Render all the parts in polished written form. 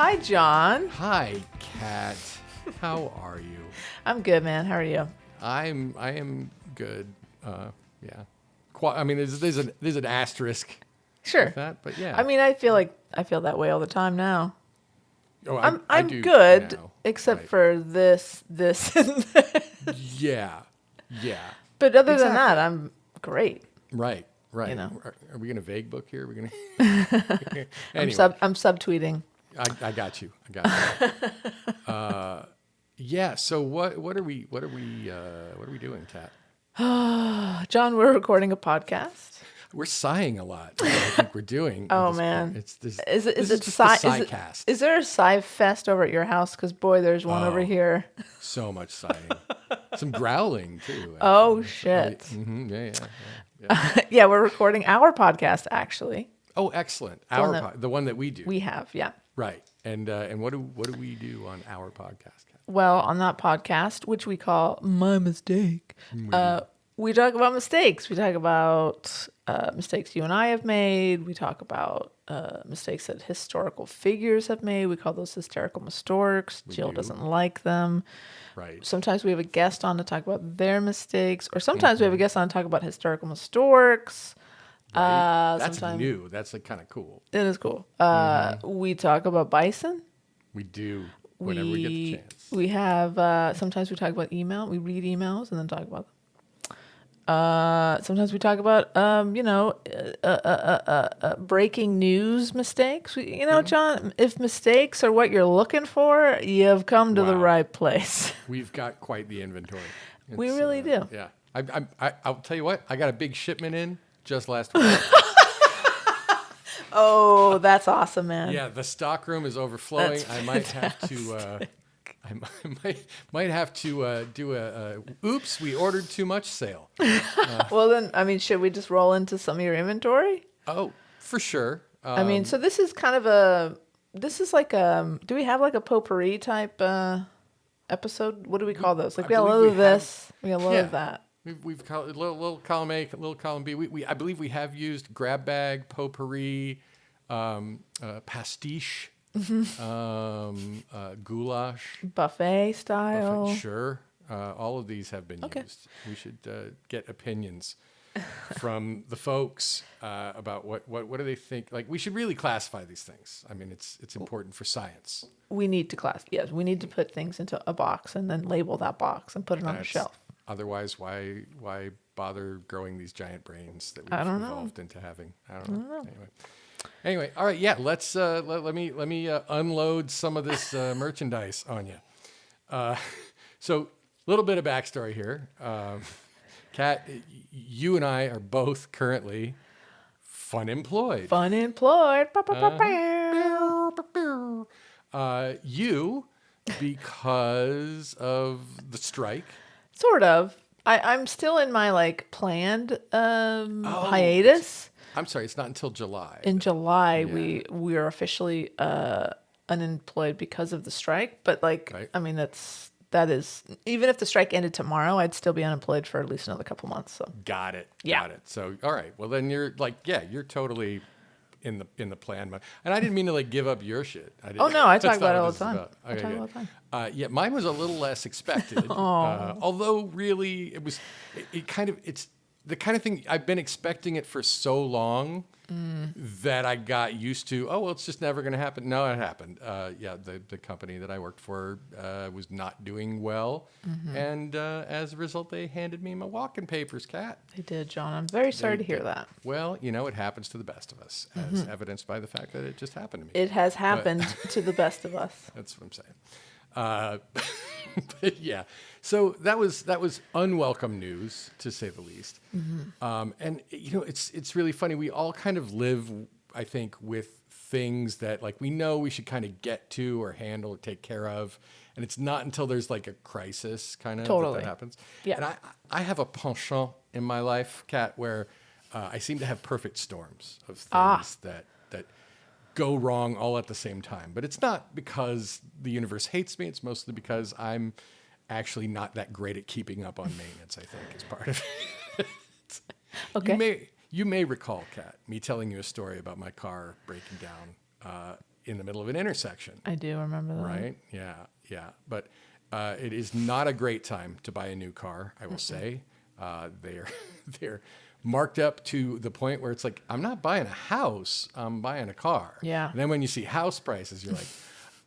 Hi, John. Hi, Kat. How are you? I'm good, man. How are you? I am good. Yeah. I mean, there's an asterisk Sure. with that, but yeah. I mean, I feel that way all the time now. Oh, I'm do good, now. except Right. for this, and this. Yeah. But other than Exactly. that, I'm great. Right. You know. Are we gonna vague book here? Are we gonna? Anyway, I'm subtweeting. I got you. Yeah. So what are we doing, Kat? John, we're recording a podcast. We're sighing a lot. Is what I think we're doing. at Oh this man, point. It's this. is it This is just sci- the is sigh-cast. is there a sci fest over at your house? Because boy, there's one over Oh. here. So much sighing. Some growling too. Oh actually. shit. Yeah. Yeah, we're recording our podcast actually. Oh, excellent. The one that we do. We have, yeah. Right. And what do we do on our podcast? Kat? Well, on that podcast, which we call My Mistake, we talk about mistakes. We talk about mistakes you and I have made. We talk about mistakes that historical figures have made. We call those hysterical mistorks. Jill do. doesn't like them. Right. Sometimes we have a guest on to talk about their mistakes, or sometimes we have a guest on to talk about hysterical mistorks. Right. That's sometime- new. That's like kind of cool. It is cool. We talk about bison. We do whenever we get the chance. We have sometimes we talk about email. We read emails and then talk about them. Sometimes we talk about breaking news mistakes. John, if mistakes are what you're looking for, you've come to the Wow. right place. We've got quite the inventory. We really do. Yeah. I'll tell you what. I got a big shipment in just last week. Oh, that's awesome, man. Yeah, the stock room is overflowing. That's I might have to. I might have to do a oops, we ordered too much sale. Well, then, I mean, should we just roll into some of your inventory? Oh, for sure. I mean, so this is kind of like do we have like a potpourri type episode? What do we call those? Like we got a believe little we of this, we got a little yeah. of that. We've called little column A, little column B. I believe we have used grab bag, potpourri, pastiche, goulash, Buffet style. buffet. Sure. All of these have been Okay. used. We should get opinions from the folks about what do they think. Like, we should really classify these things. I mean, it's important for science. We need to yes, we need to put things into a box and then label that box and put it on a That's- shelf. Otherwise, why bother growing these giant brains that I we've don't know. evolved into having? I don't know. Anyway, all right, yeah. Let's let me unload some of this merchandise on you. So, a little bit of backstory here. Kat, you and I are both currently funemployed. Fun employed. You because of the strike. Sort of. I'm still in my like planned hiatus. I'm sorry, it's not until July. In July, Yeah. we are officially unemployed because of the strike. But like, Right. I mean, that is even if the strike ended tomorrow, I'd still be unemployed for at least another couple months. So Got it. Yeah. Got it. So, all right. Well, then you're like, yeah, you're totally in the plan mode. And I didn't mean to like give up your shit. Oh, no, I talk That's about not it what all this the is time. about. I Okay, talk good. all the time. Yeah, mine was a little less expected. Although really it kind of, it's the kind of thing I've been expecting it for so long that I got used to. Oh, well, it's just never going to happen. No, it happened. Yeah, the company that I worked for was not doing well. And as a result, they handed me my walking papers, Kat. They did, John. I'm very sorry to hear did. that. Well, it happens to the best of us, as evidenced by the fact that it just happened to me. It has happened to the best of us. That's what I'm saying. But yeah, so that was unwelcome news, to say the least. And it's really funny. We all kind of live, I think, with things that like we know we should kind of get to or handle or take care of, and it's not until there's like a crisis kind of Totally. that happens. Yeah. And I have a penchant in my life, Kat, where I seem to have perfect storms of things that go wrong all at the same time. But it's not because the universe hates me. It's mostly because I'm actually not that great at keeping up on maintenance, I think, is part of it. Okay. You may recall, Kat, me telling you a story about my car breaking down in the middle of an intersection. I do remember that. Right? Yeah, yeah. But it is not a great time to buy a new car, I will say. They're marked up to the point where it's like, I'm not buying a house, I'm buying a car. Yeah. And then when you see house prices, you're like,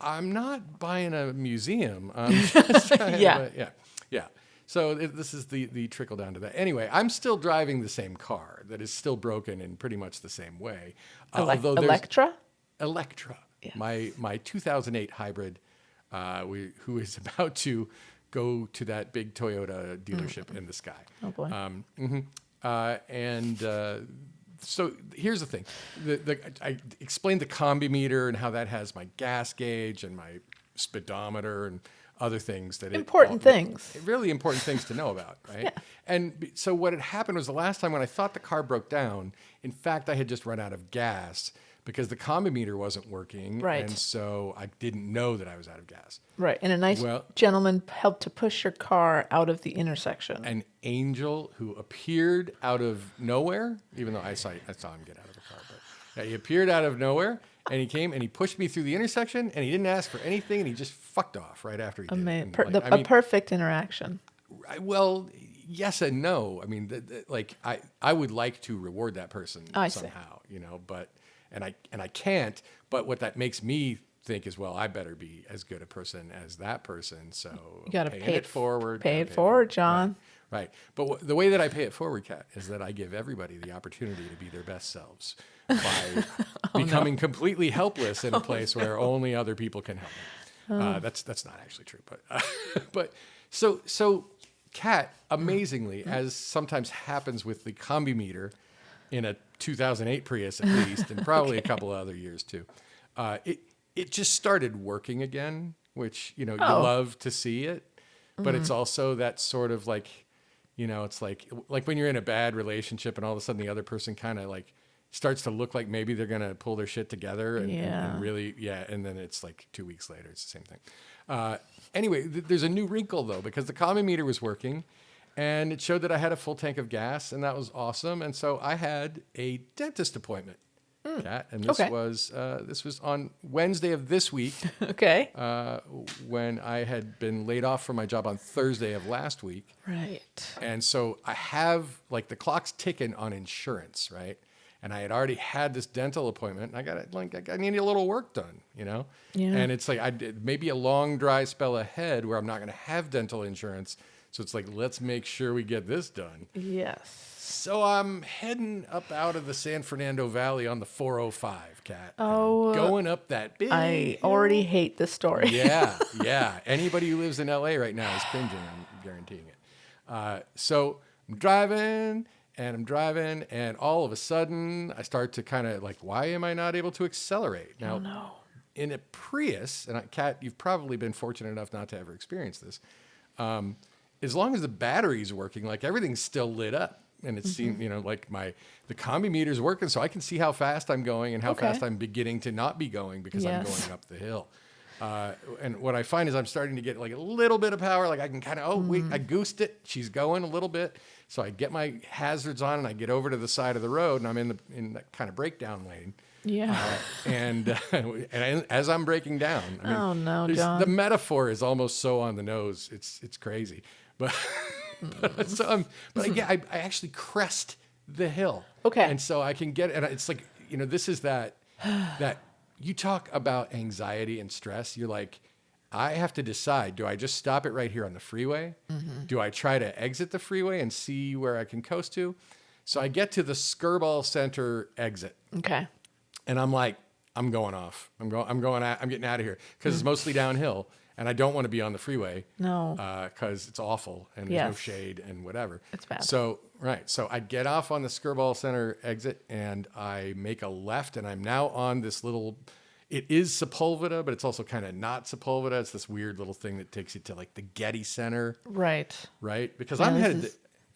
I'm not buying a museum. I'm just trying Yeah. Yeah. So this is the trickle down to that. Anyway, I'm still driving the same car that is still broken in pretty much the same way. Although there's Electra? Electra, Yeah. my 2008 hybrid, who is about to go to that big Toyota dealership in the sky. Oh, boy. So here's the thing. I explained the combi meter and how that has my gas gauge and my speedometer and other things that Things. really important things to know about, right? Yeah. And so what had happened was the last time when I thought the car broke down, in fact, I had just run out of gas because the combi meter wasn't working. Right. And so I didn't know that I was out of gas. Right. And a nice gentleman helped to push your car out of the intersection. An angel who appeared out of nowhere, even though I saw him get out of the car. But he appeared out of nowhere, and he came and he pushed me through the intersection, and he didn't ask for anything, and he just fucked off right after he did. A perfect interaction. Well, yes and no. I mean, I would like to reward that person somehow, and I can't. But what that makes me think is, well, I better be as good a person as that person. So you got to pay it forward. Pay it forward, John. Right. But the way that I pay it forward, Kat, is that I give everybody the opportunity to be their best selves by becoming completely helpless in a place where only other people can help me. That's not actually true, but so Kat, amazingly, as sometimes happens with the combi meter in a 2008 Prius at least, and probably a couple of other years too, it just started working again, which you love to see it, but it's also that sort of like, it's like when you're in a bad relationship and all of a sudden the other person kind of like starts to look like maybe they're gonna pull their shit together and really and then it's like 2 weeks later it's the same thing. Anyway, there's a new wrinkle though, because the combi meter was working and it showed that I had a full tank of gas, and that was awesome. And so I had a dentist appointment, Kat, and this was on Wednesday of this week. Okay. When I had been laid off from my job on Thursday of last week. Right. And so I have the clock's ticking on insurance, right? And I had already had this dental appointment, and I needed a little work done, Yeah. And it's like I did maybe a long dry spell ahead where I'm not going to have dental insurance. So it's like, let's make sure we get this done. Yes. So I'm heading up out of the San Fernando Valley on the 405, Kat. Oh, going up that big I hill. already hate this story. Yeah. Anybody who lives in LA right now is cringing, I'm guaranteeing it. So I'm driving, and all of a sudden I start to kind of like, why am I not able to accelerate? Now, in a Prius, and Kat, you've probably been fortunate enough not to ever experience this, as long as the battery's working, like everything's still lit up. And it seemed, like the combi meter's working, so I can see how fast I'm going and how fast I'm beginning to not be going because I'm going up the hill. And what I find is I'm starting to get like a little bit of power. Like I can kind of, wait, I goosed it. She's going a little bit. So I get my hazards on and I get over to the side of the road, and I'm in that kind of breakdown lane. Yeah. And as I'm breaking down, I mean, John. The metaphor is almost so on the nose. It's crazy. But I actually crest the hill. Okay. And so I can get, and it's like, this is that you talk about anxiety and stress. You're like, I have to decide, do I just stop it right here on the freeway? Mm-hmm. Do I try to exit the freeway and see where I can coast to? So I get to the Skirball Center exit. Okay. And I'm like, I'm going off. I'm getting out of here because it's mostly downhill. And I don't want to be on the freeway. No. Because it's awful and there's no shade and whatever. It's bad. So I get off on the Skirball Center exit and I make a left, and I'm now on this little, it is Sepulveda, but it's also kind of not Sepulveda. It's this weird little thing that takes you to like the Getty Center. Right. Because I'm headed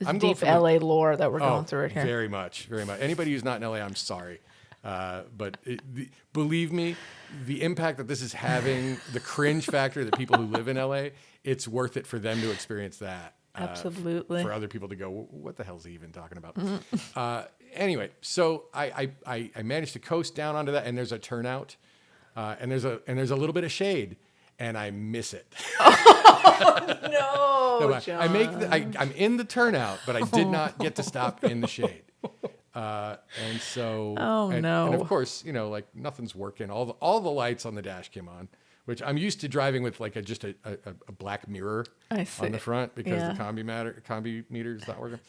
I'm deep LA lore that we're going through it here. Very much. Anybody who's not in LA, I'm sorry. But believe me, the impact that this is having, the cringe factor that people who live in LA, it's worth it for them to experience that. Absolutely. For other people to go, what the hell is he even talking about? Anyway, so I managed to coast down onto that, and there's a turnout. and there's a little bit of shade, and I miss it. No, John. I'm in the turnout, but I did not get to stop in the shade. And so, and of course, like nothing's working. All the lights on the dash came on, which I'm used to driving with like just a black mirror on the front because the combi meter is not working.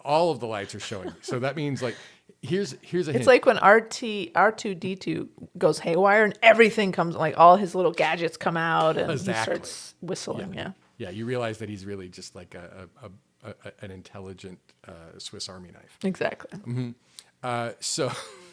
All of the lights are showing me. So that means like, here's a hint. It's like when R2D2 goes haywire and everything comes, like all his little gadgets come out and he starts whistling. Yeah, you realize that he's really just like an intelligent Swiss Army knife. Exactly. Mm-hmm.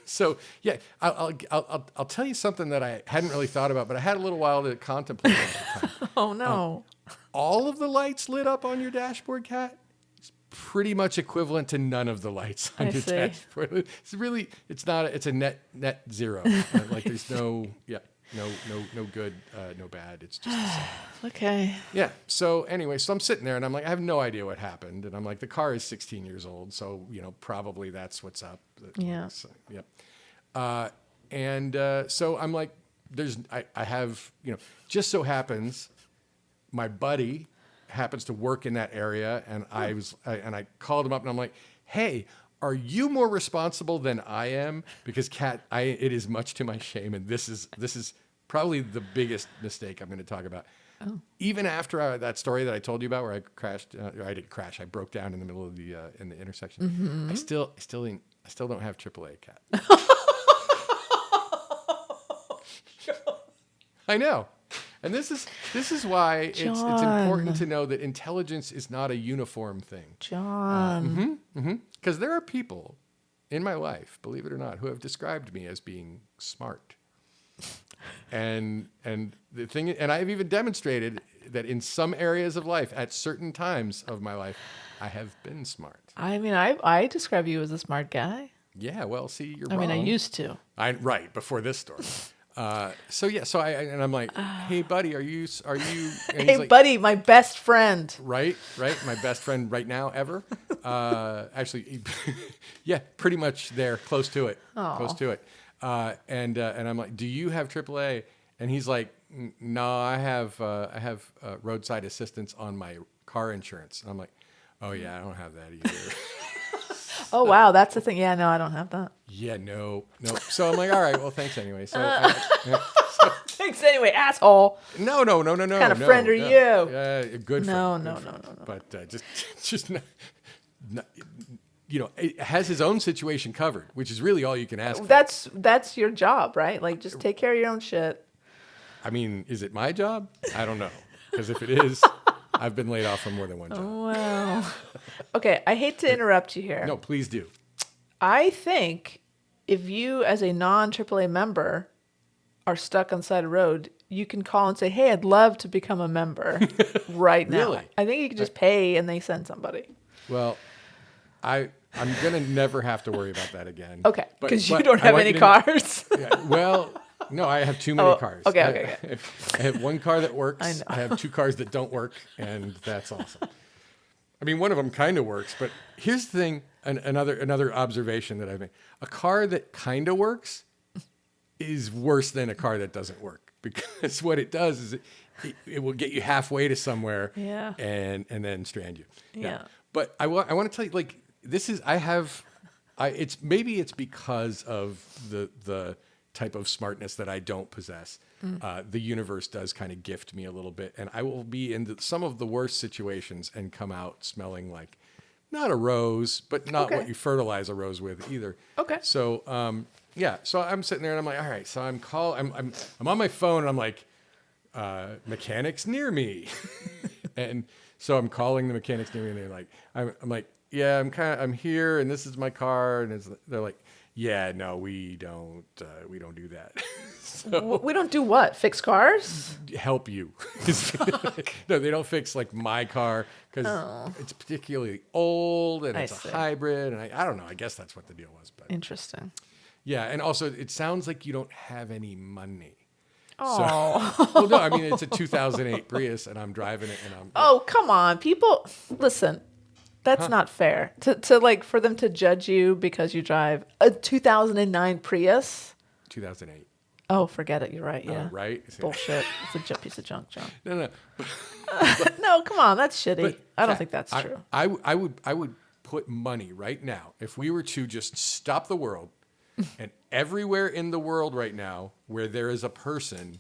So yeah, I'll tell you something that I hadn't really thought about, but I had a little while to contemplate at the time. Oh no! All of the lights lit up on your dashboard, Kat. It's pretty much equivalent to none of the lights on your dashboard. It's a net zero. Like there's no good, no bad. It's just the same. Okay. Yeah. So anyway, I'm sitting there and I'm like, I have no idea what happened. And I'm like, the car is 16 years old. So, probably that's what's up. Yeah. So, so I'm like, I have, just so happens my buddy happens to work in that area. And I called him up and I'm like, hey, are you more responsible than I am? Because Kat, it is much to my shame. And this is probably the biggest mistake I'm going to talk about. Oh. Even after that story that I told you about where I crashed, I didn't crash. I broke down in the middle of the intersection. Mm-hmm. I still don't have AAA, Kat. I know. And this is why it's important to know that intelligence is not a uniform thing. John. Because there are people in my life, believe it or not, who have described me as being smart. And the thing, and I've even demonstrated that in some areas of life, at certain times of my life, I have been smart. I mean, I describe you as a smart guy. Yeah, well, see, you're wrong. I mean, I used to. Right, before this story. So I'm like, hey buddy, are you? And hey like, buddy, my best friend. Right, my best friend right now ever. Actually, yeah, pretty much there, close to it. And I'm like, do you have AAA? And he's like, no, I have roadside assistance on my car insurance. And I'm like, oh yeah, I don't have that either. Oh, wow. That's the thing. Yeah, no, I don't have that. Yeah, no. So I'm like, all right, well, thanks anyway. So, thanks anyway, asshole. No. What kind of friend are you? A good friend. No. But just not, it has his own situation covered, which is really all you can ask. That's your job, right? Like, just take care of your own shit. I mean, is it my job? I don't know. Because if it is, I've been laid off from more than one job. Oh, wow. Okay, I hate to interrupt you here. No, please do. I think if you, as a non-AAA member, are stuck on the side of the road, you can call and say, hey, I'd love to become a member right now. Really? I think you can just pay and they send somebody. Well, I'm going to never have to worry about that again. Okay, because you don't have any cars. Well, no, I have too many cars. Okay. I have one car that works. I have two cars that don't work, and that's awesome. I mean, one of them kind of works, but here's the thing, another observation that I've made. A car that kind of works is worse than a car that doesn't work, because what it does is it will get you halfway to somewhere and then strand you. Yeah. But I want to tell you, like, it's because of the type of smartness that I don't possess. The universe does kind of gift me a little bit, and I will be in some of the worst situations and come out smelling like not a rose, but not what you fertilize a rose with either. Okay. So so I'm sitting there and I'm like, all right. So I'm on my phone and I'm like, mechanics near me, and so I'm calling the mechanics near me, and they're like, I'm like, yeah, I'm here, and this is my car, and they're like, yeah, no, we don't do that. So, we don't do what? Fix cars? Help you. No, they don't fix like my car because it's particularly old and it's a hybrid, and I don't know. I guess that's what the deal was. But interesting. Yeah, and also it sounds like you don't have any money. Oh. So, well, no, I mean it's a 2008 Prius, and I'm driving it, and I'm. Oh, come on, people! Listen. That's not fair to like for them to judge you because you drive a 2009 Prius. 2008. Oh, forget it. You're right. Yeah. Right? Bullshit. It's a piece of junk, John. No. No, come on. That's shitty. But, I don't Kat, think that's true. I would put money right now if we were to just stop the world, and everywhere in the world right now where there is a person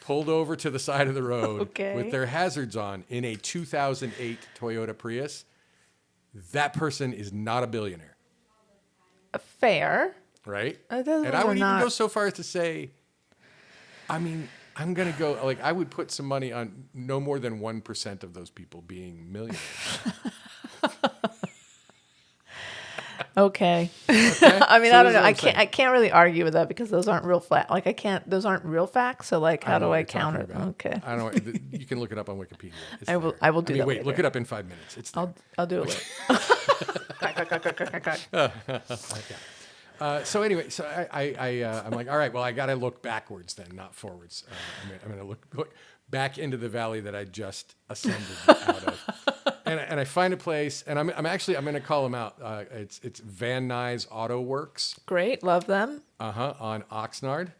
pulled over to the side of the road with their hazards on in a 2008 Toyota Prius, that person is not a billionaire. Fair. Right? And I would even go so far as to say, I mean, I'm going to go, like, I would put some money on no more than 1% of those people being millionaires. Okay. I mean, I don't know. I can't really argue with that because those aren't real facts. Like those aren't real facts. So like, how do I counter it? Okay. I don't know. You can look it up on Wikipedia. I will do that. Wait, later. look it up in 5 minutes. It's there. I'll do it later. So anyway, so I'm like, all right, well, I got to look backwards then, not forwards. I'm going to look back into the valley that I just ascended out of. And I find a place, and I'm going to call them out. It's Van Nuys Auto Works. Great, love them. On Oxnard.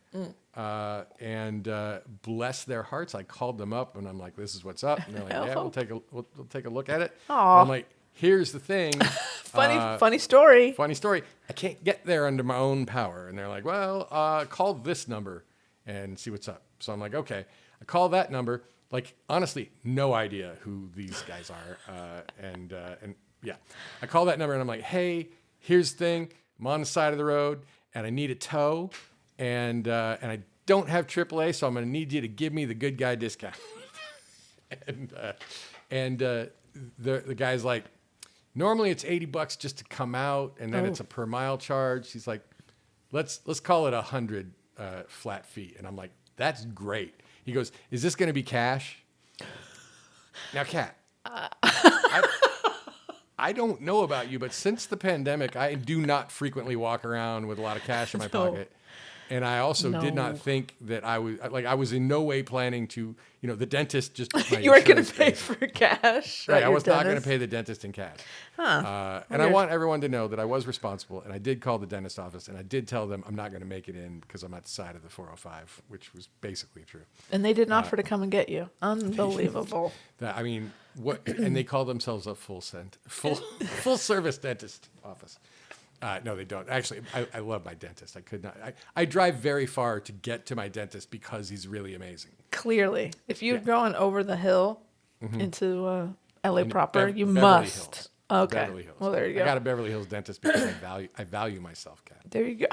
And bless their hearts, I called them up, and I'm like, "This is what's up." And they're like, "Yeah, we'll take a look at it." I'm like, "Here's the thing." Funny story. Funny story. I can't get there under my own power, and they're like, "Well, call this number and see what's up." So I'm like, "Okay." I call that number. Like, honestly, no idea who these guys are. And yeah, I call that number and I'm like, hey, here's the thing. I'm on the side of the road and I need a tow and I don't have AAA, so I'm going to need you to give me the good guy discount. and the guy's like, normally it's $80 just to come out and then it's a per mile charge. He's like, let's call it 100 flat fee. And I'm like, that's great. He goes, is this going to be cash? Now, Kat, I don't know about you, but since the pandemic, I do not frequently walk around with a lot of cash in my pocket. And I also did not think that I was in no way planning to, the dentist just. You weren't going to pay for cash. Right. I was not going to pay the dentist in cash. And I want everyone to know that I was responsible and I did call the dentist office and I did tell them I'm not going to make it in because I'm at the side of the 405, which was basically true. And they didn't offer to come and get you. Unbelievable. And they call themselves a full service dentist office. No, they don't. Actually, I love my dentist. I could not. I drive very far to get to my dentist because he's really amazing. Clearly. If you're going over the hill into LA proper, you Beverly must. Hills. Okay. Beverly Hills. Well, there you go. I got a Beverly Hills dentist because I value myself, Kat. There you go.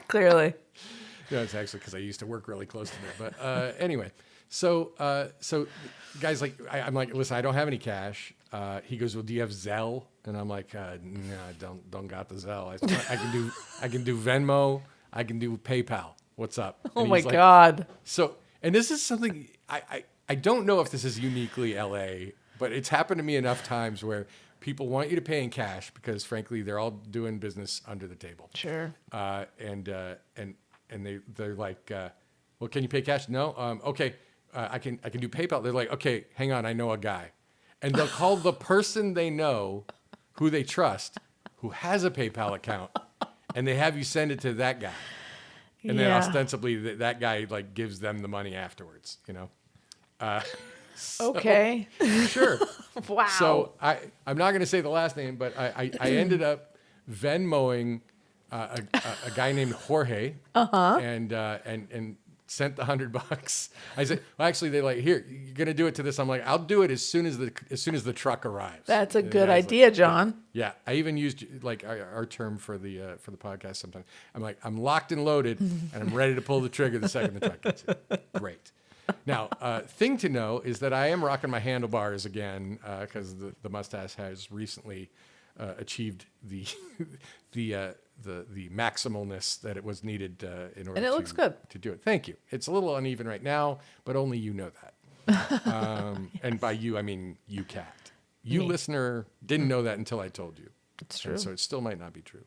Clearly. No, it's actually because I used to work really close to there. But anyway, so guys, like, I'm like, listen, I don't have any cash. He goes, well, do you have Zelle? And I'm like, no, I don't got the Zelle. I can do Venmo. I can do PayPal. What's up? Oh my God. So, and this is something I don't know if this is uniquely LA, but it's happened to me enough times where people want you to pay in cash because frankly, they're all doing business under the table. Sure. And they're like, well, can you pay cash? No. Okay. I can do PayPal. They're like, okay, hang on. I know a guy. And they'll call the person they know, who they trust, who has a PayPal account, and they have you send it to that guy. And then ostensibly that guy like gives them the money afterwards, Okay. Sure. Wow. So I'm not going to say the last name, but I ended up Venmoing a guy named Jorge and sent the $100. I said, well, actually, they're like, here, you're gonna do it to this. I'm like, I'll do it as soon as the truck arrives. That's a good idea, like, John. Yeah, I even used like our term for the podcast. Sometimes I'm like, I'm locked and loaded, and I'm ready to pull the trigger the second the truck gets here. Great. Now, thing to know is that I am rocking my handlebars again because the mustache has recently achieved the maximalness that it was needed in order. And it looks good to do it. Thank you. It's a little uneven right now, but only you know that. And by you, I mean you, Kat. You, listener, didn't know that until I told you. It's true. And so it still might not be true.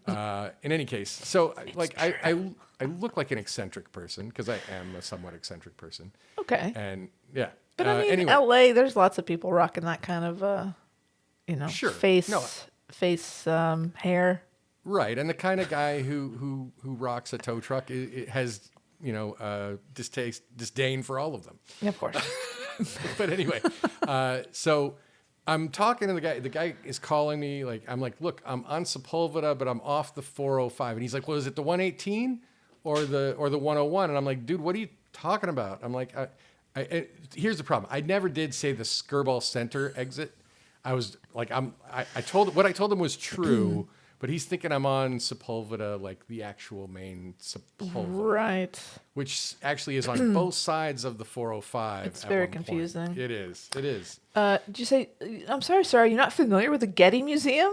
In any case, so like I look like an eccentric person because I am a somewhat eccentric person. Okay. And yeah. But I mean, anyway. LA, there's lots of people rocking that kind of, Sure. face hair. Right, and the kind of guy who rocks a tow truck has disdain for all of them. Yeah, of course. But anyway, so I'm talking to the guy. The guy is calling me. Like I'm like, look, I'm on Sepulveda, but I'm off the 405. And he's like, well, is it the 118 or the 101? And I'm like, dude, what are you talking about? I'm like, here's the problem. I never did say the Skirball Center exit. I was like, I told what I told him was true. But he's thinking I'm on Sepulveda, like the actual main Sepulveda. Right. Which actually is on both sides of the 405. It's very confusing. Point. It is. It is. Did you say, I'm sorry, sir, are you not familiar with the Getty Museum?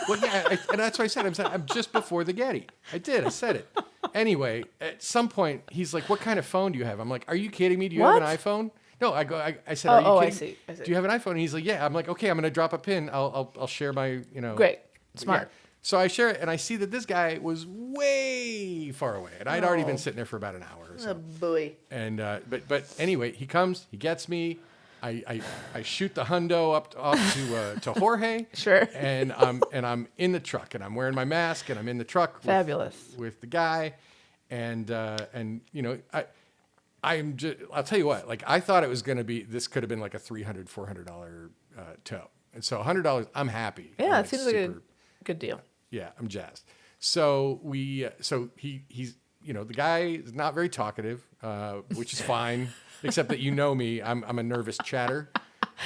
Well, yeah, and that's what I said. I'm just before the Getty. I said it. Anyway, at some point, he's like, what kind of phone do you have? I'm like, are you kidding me? Do you have an iPhone? No, I said, are you kidding? I see. Do you have an iPhone? And he's like, yeah. I'm like, okay, I'm going to drop a pin. I'll share my, Great. Smart. Yeah. So I share it, and I see that this guy was way far away, and I'd already been sitting there for about an hour or so. Oh, boy. And but anyway, he comes, he gets me. I shoot the hundo off to Jorge. Sure. And I'm in the truck, and I'm wearing my mask, and I'm in the truck. Fabulous. With the guy, and I'll tell you what, like I thought it was going to be. This could have been like a $300-$400 tow, and so $100, I'm happy. Yeah, I'm it seems like a good deal. Yeah, I'm jazzed. So he's the guy is not very talkative, which is fine, except that me, I'm a nervous chatter.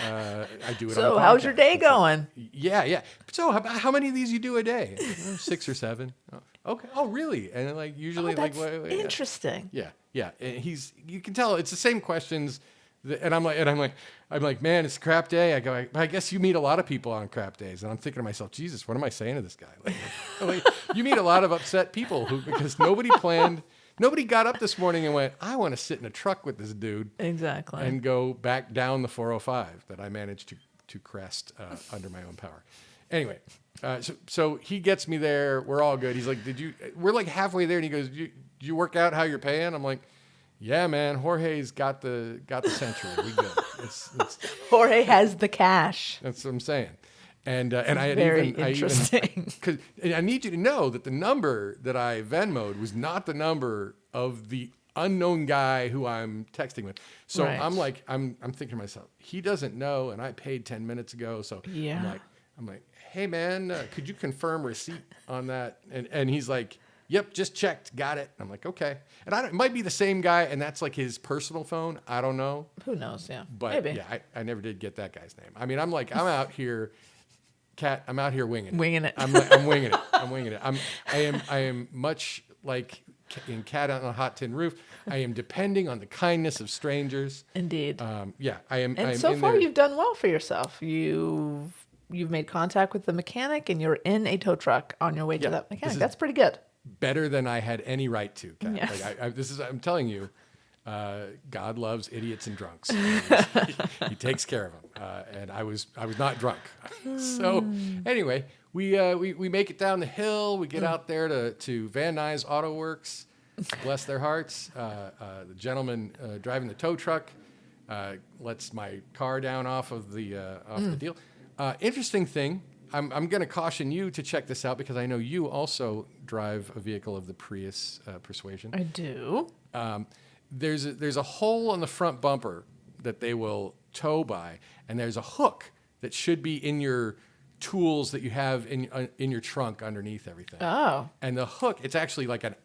I do it. So on how's your day going? Yeah. So how many of these you do a day? 6 or 7. Oh, okay. Oh, really? And like usually, that's wait, interesting. Yeah. And you can tell it's the same questions. And I'm like, man, it's a crap day. I go, I guess you meet a lot of people on crap days. And I'm thinking to myself, Jesus, what am I saying to this guy? Like, you meet a lot of upset people because nobody got up this morning and went, I want to sit in a truck with this dude. Exactly. And go back down the 405 that I managed to crest under my own power. Anyway, so he gets me there. We're all good. He's like, we're like halfway there. And he goes, did you work out how you're paying? I'm like, yeah, man, Jorge's got the century. We good. It's Jorge has the cash. That's what I'm saying. And I had very interesting. Because I need you to know that the number that I Venmo'd was not the number of the unknown guy who I'm texting with. So right. I'm thinking to myself, he doesn't know, and I paid 10 minutes ago. So yeah. I'm like, hey man, could you confirm receipt on that? And he's like, yep, just checked, got it. I'm like, okay. And it might be the same guy, and that's like his personal phone. I don't know. Who knows? Yeah, but maybe. Yeah, I never did get that guy's name. I mean, I'm out here. Cat, I'm out here winging it. I'm winging it. I am much like in Cat on a Hot Tin Roof. I am depending on the kindness of strangers. Indeed. Yeah, I am. And I am so in far, there. you've done well for yourself. You've made contact with the mechanic, and you're in a tow truck on your way to that mechanic. That's pretty good. Better than I had any right to, Kat. Yeah. Like I'm telling you. God loves idiots and drunks. He takes care of them, and I was not drunk. So anyway, we make it down the hill. We get out there to Van Nuys Auto Works. Bless their hearts. The gentleman driving the tow truck lets my car down off the deal. Interesting thing. I'm going to caution you to check this out because I know you also drive a vehicle of the Prius persuasion. I do. There's a hole on the front bumper that they will tow by, and there's a hook that should be in your tools that you have in your trunk underneath everything. Oh. And the hook, it's actually like a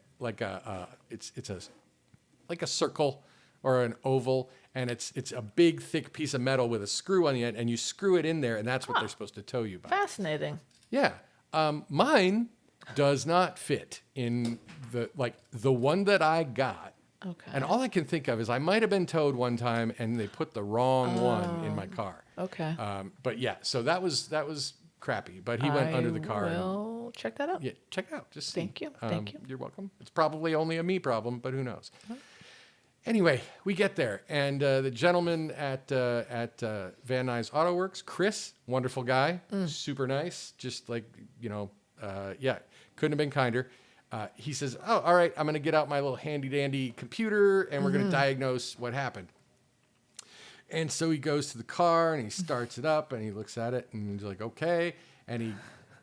circle or an oval, and it's a big thick piece of metal with a screw on the end, and you screw it in there, and that's what they're supposed to tow you by. Fascinating. Yeah. Mine does not fit in the one that I got. Okay. And all I can think of is I might have been towed one time and they put the wrong one in my car. Okay. But yeah, so that was crappy. But he went under the car. Well, check that out. Yeah, check it out. Just see. Thank you. Thank you. You're welcome. It's probably only a me problem, but who knows? Anyway, we get there, and the gentleman at Van Nuys Auto Works, Chris, wonderful guy, super nice, just like couldn't have been kinder. He says, oh, all right, I'm going to get out my little handy-dandy computer, and we're going to diagnose what happened. And so he goes to the car, and he starts it up, and he looks at it, and he's like, okay. And he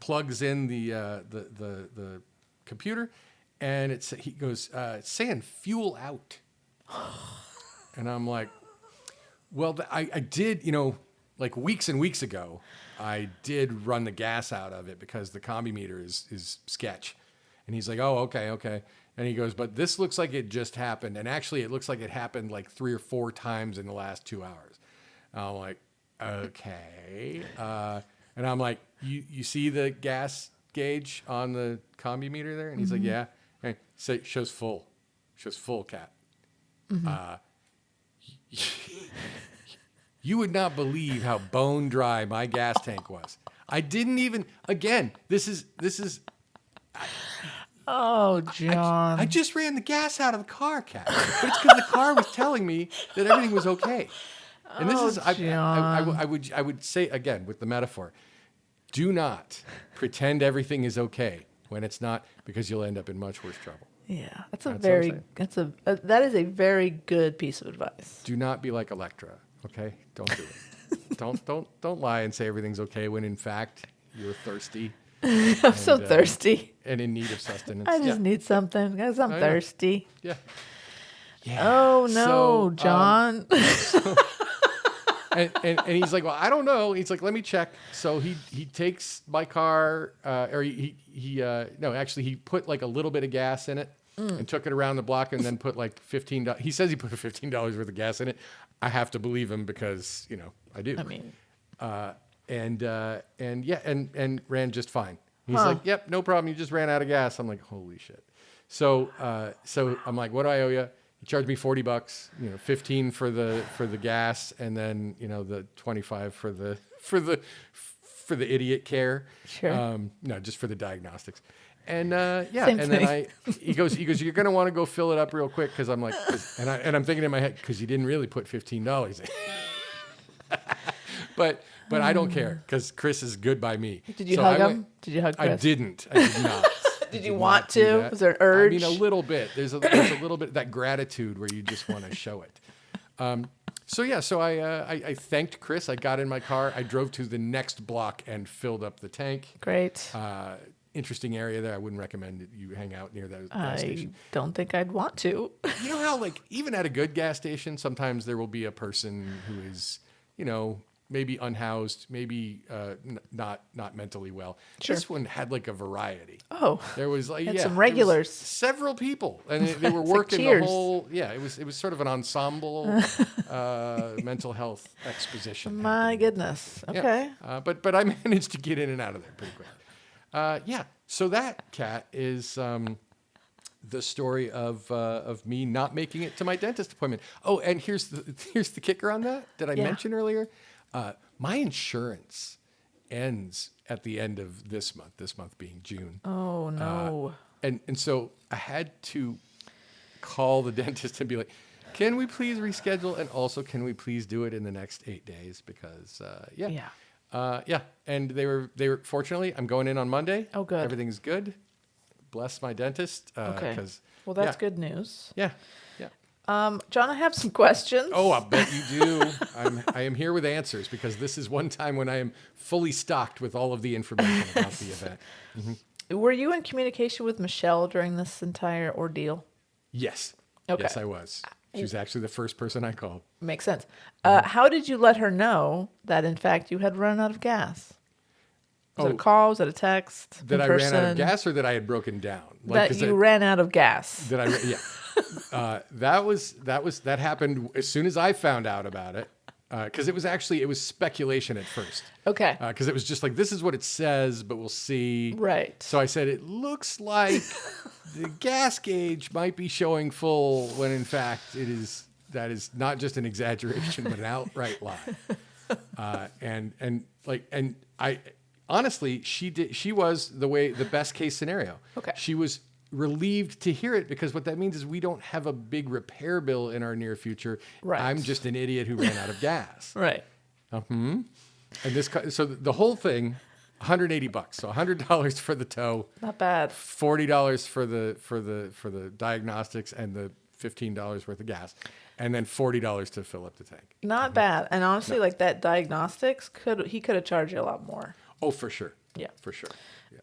plugs in the computer, and he goes, it's saying fuel out. And I'm like, well, I did, like weeks and weeks ago, I did run the gas out of it because the combi meter is sketch. And he's like, oh, okay. And he goes, but this looks like it just happened. And actually, it looks like it happened like 3 or 4 times in the last 2 hours. And I'm like, okay. And I'm like, you see the gas gauge on the combi meter there? And he's like, yeah. And so it shows full. Shows full, Cat. You would not believe how bone dry my gas tank was. I didn't even, again, this is Oh, John. I just ran the gas out of the car, Cat. But it's because the car was telling me that everything was okay. And this is, I would say, again, with the metaphor, do not pretend everything is okay when it's not, because you'll end up in much worse trouble. Yeah, that is a very good piece of advice. Do not be like Electra, okay? Don't do it. don't lie and say everything's okay when in fact you're thirsty. I'm so thirsty and in need of sustenance. I just need something because I'm thirsty. Yeah. Oh no, John. And he's like, well, I don't know. He's like, let me check. So he takes my car, he put like a little bit of gas in it and took it around the block and then put like $15. He says he put $15 worth of gas in it. I have to believe him because, I do. I mean, and ran just fine. He's like, yep, no problem. You just ran out of gas. I'm like, holy shit. So I'm like, what do I owe you? He charged me $40, 15 for the gas, and then the 25 for the idiot care. Sure. No, just for the diagnostics. And Same and thing. then he goes, you're gonna want to go fill it up real quick because I'm like, and I'm thinking in my head because you didn't really put $15 in. But I don't care because Chris is good by me. Did you hug him? Did you hug Chris? I did not. Did you want to? Was there an urge? I mean, a little bit. There's a little bit of that gratitude where you just want to show it. So I thanked Chris. I got in my car. I drove to the next block and filled up the tank. Great. Interesting area there. I wouldn't recommend that you hang out near that gas station. I don't think I'd want to. You know how, like, even at a good gas station, sometimes there will be a person who is, maybe unhoused, maybe not mentally well. Sure. This one had like a variety. Oh, there was like some regulars, several people, and they were working like the whole. Yeah, it was sort of an ensemble mental health exposition. My goodness. Okay. Yeah. But I managed to get in and out of there pretty quick. So that, Cat, is the story of me not making it to my dentist appointment. Oh, and here's the kicker on that I mentioned earlier. My insurance ends at the end of this month being June. Oh, no. And so I had to call the dentist and be like, can we please reschedule? And also, can we please do it in the next 8 days? Because, and they were, fortunately, I'm going in on Monday. Oh, good. Everything's good. Bless my dentist. Okay. Well, that's good news. Yeah. John, I have some questions. Oh, I bet you do. I am here with answers because this is one time when I am fully stocked with all of the information about the event. Mm-hmm. Were you in communication with Michelle during this entire ordeal? Yes. Okay. Yes, I was. She was actually the first person I called. Makes sense. How did you let her know that, in fact, you had run out of gas? Was it a call? Was it a text? That I ran out of gas or that I had broken down? That you ran out of gas. Yeah. That happened as soon as I found out about it. Because it was speculation at first. Okay. Because it was just like, this is what it says, but we'll see. Right. So I said, it looks like the gas gauge might be showing full when in fact that is not just an exaggeration, but an outright lie. And I honestly, she was the best case scenario. Okay. She was relieved to hear it because what that means is we don't have a big repair bill in our near future. Right. I'm just an idiot who ran out of gas. Right. And so the whole thing, $180. So $100 for the tow. Not bad. $40 for the diagnostics and the $15 worth of gas, and then $40 to fill up the tank. Not bad. And honestly, like that diagnostics he could have charged you a lot more. Oh, for sure. Yeah. for sure. Yeah.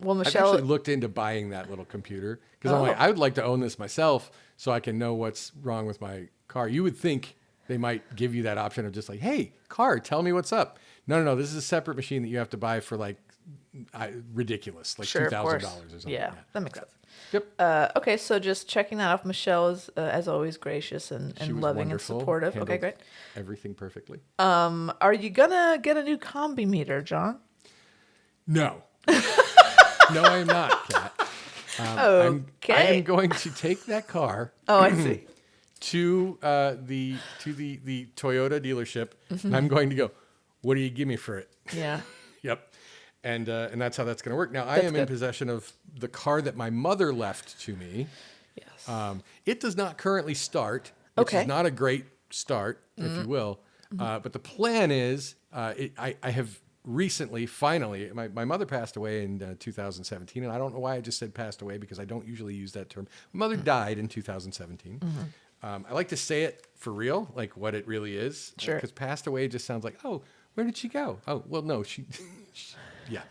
Well, I've Michelle, actually looked into buying that little computer because I'm like, I would like to own this myself so I can know what's wrong with my car. You would think they might give you that option of just like, hey, car, tell me what's up. No. This is a separate machine that you have to buy for like ridiculous, like sure, of $2,000 or course. something. Yeah, that makes sense. Yep. Okay, so just checking that off. Michelle is, as always, gracious and She was loving wonderful, and supportive. Okay, handled great. everything perfectly. Are you gonna get a new combi meter, John? No. No, I am not, Kat. Okay. I am going to take that car. Oh, I see. To the Toyota dealership, and I'm going to go, what do you give me for it? Yeah. Yep. And that's how that's going to work. Now, I That's am in good. possession of the car that my mother left to me. Yes. It does not currently start, which Okay. is not a great start, if you will. But the plan is, I have recently, finally, my mother passed away in 2017, and I don't know why I just said passed away because I don't usually use that term. My mother died in 2017. I like to say it for real, like what it really is. Sure. Because passed away just sounds like, oh, where did she go? Oh, well, no, she yeah.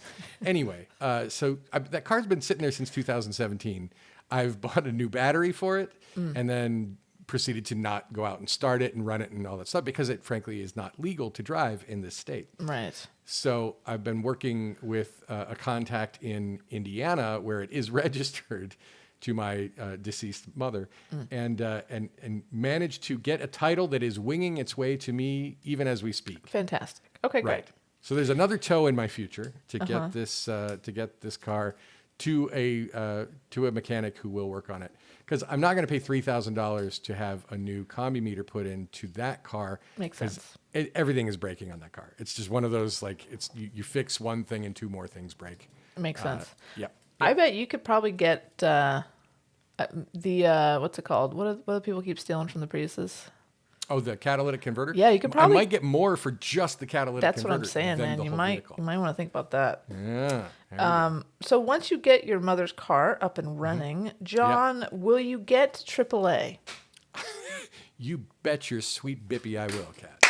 Anyway, so that car's been sitting there since 2017. I've bought a new battery for it and then proceeded to not go out and start it and run it and all that stuff because it frankly is not legal to drive in this state. Right. So I've been working with a contact in Indiana where it is registered to my deceased mother and managed to get a title that is winging its way to me even as we speak. Fantastic. Okay, great. Right. So there's another toe in my future to get this car to a mechanic who will work on it because I'm not going to pay $3,000 to have a new combi meter put into that car. Makes 'cause sense. Everything is breaking on that car. It's just one of those like you fix one thing and two more things break. Makes sense. Yep. I bet you could probably get the what's it called? What do people keep stealing from the Priuses? Oh, the catalytic converter? Yeah, you could probably- I might get more for just the catalytic That's converter. what I'm saying, than man. the You whole might vehicle. want to think about that. Yeah. There you go. So once you get your mother's car up and running, John, will you get AAA? You bet your sweet bippy I will, Kat.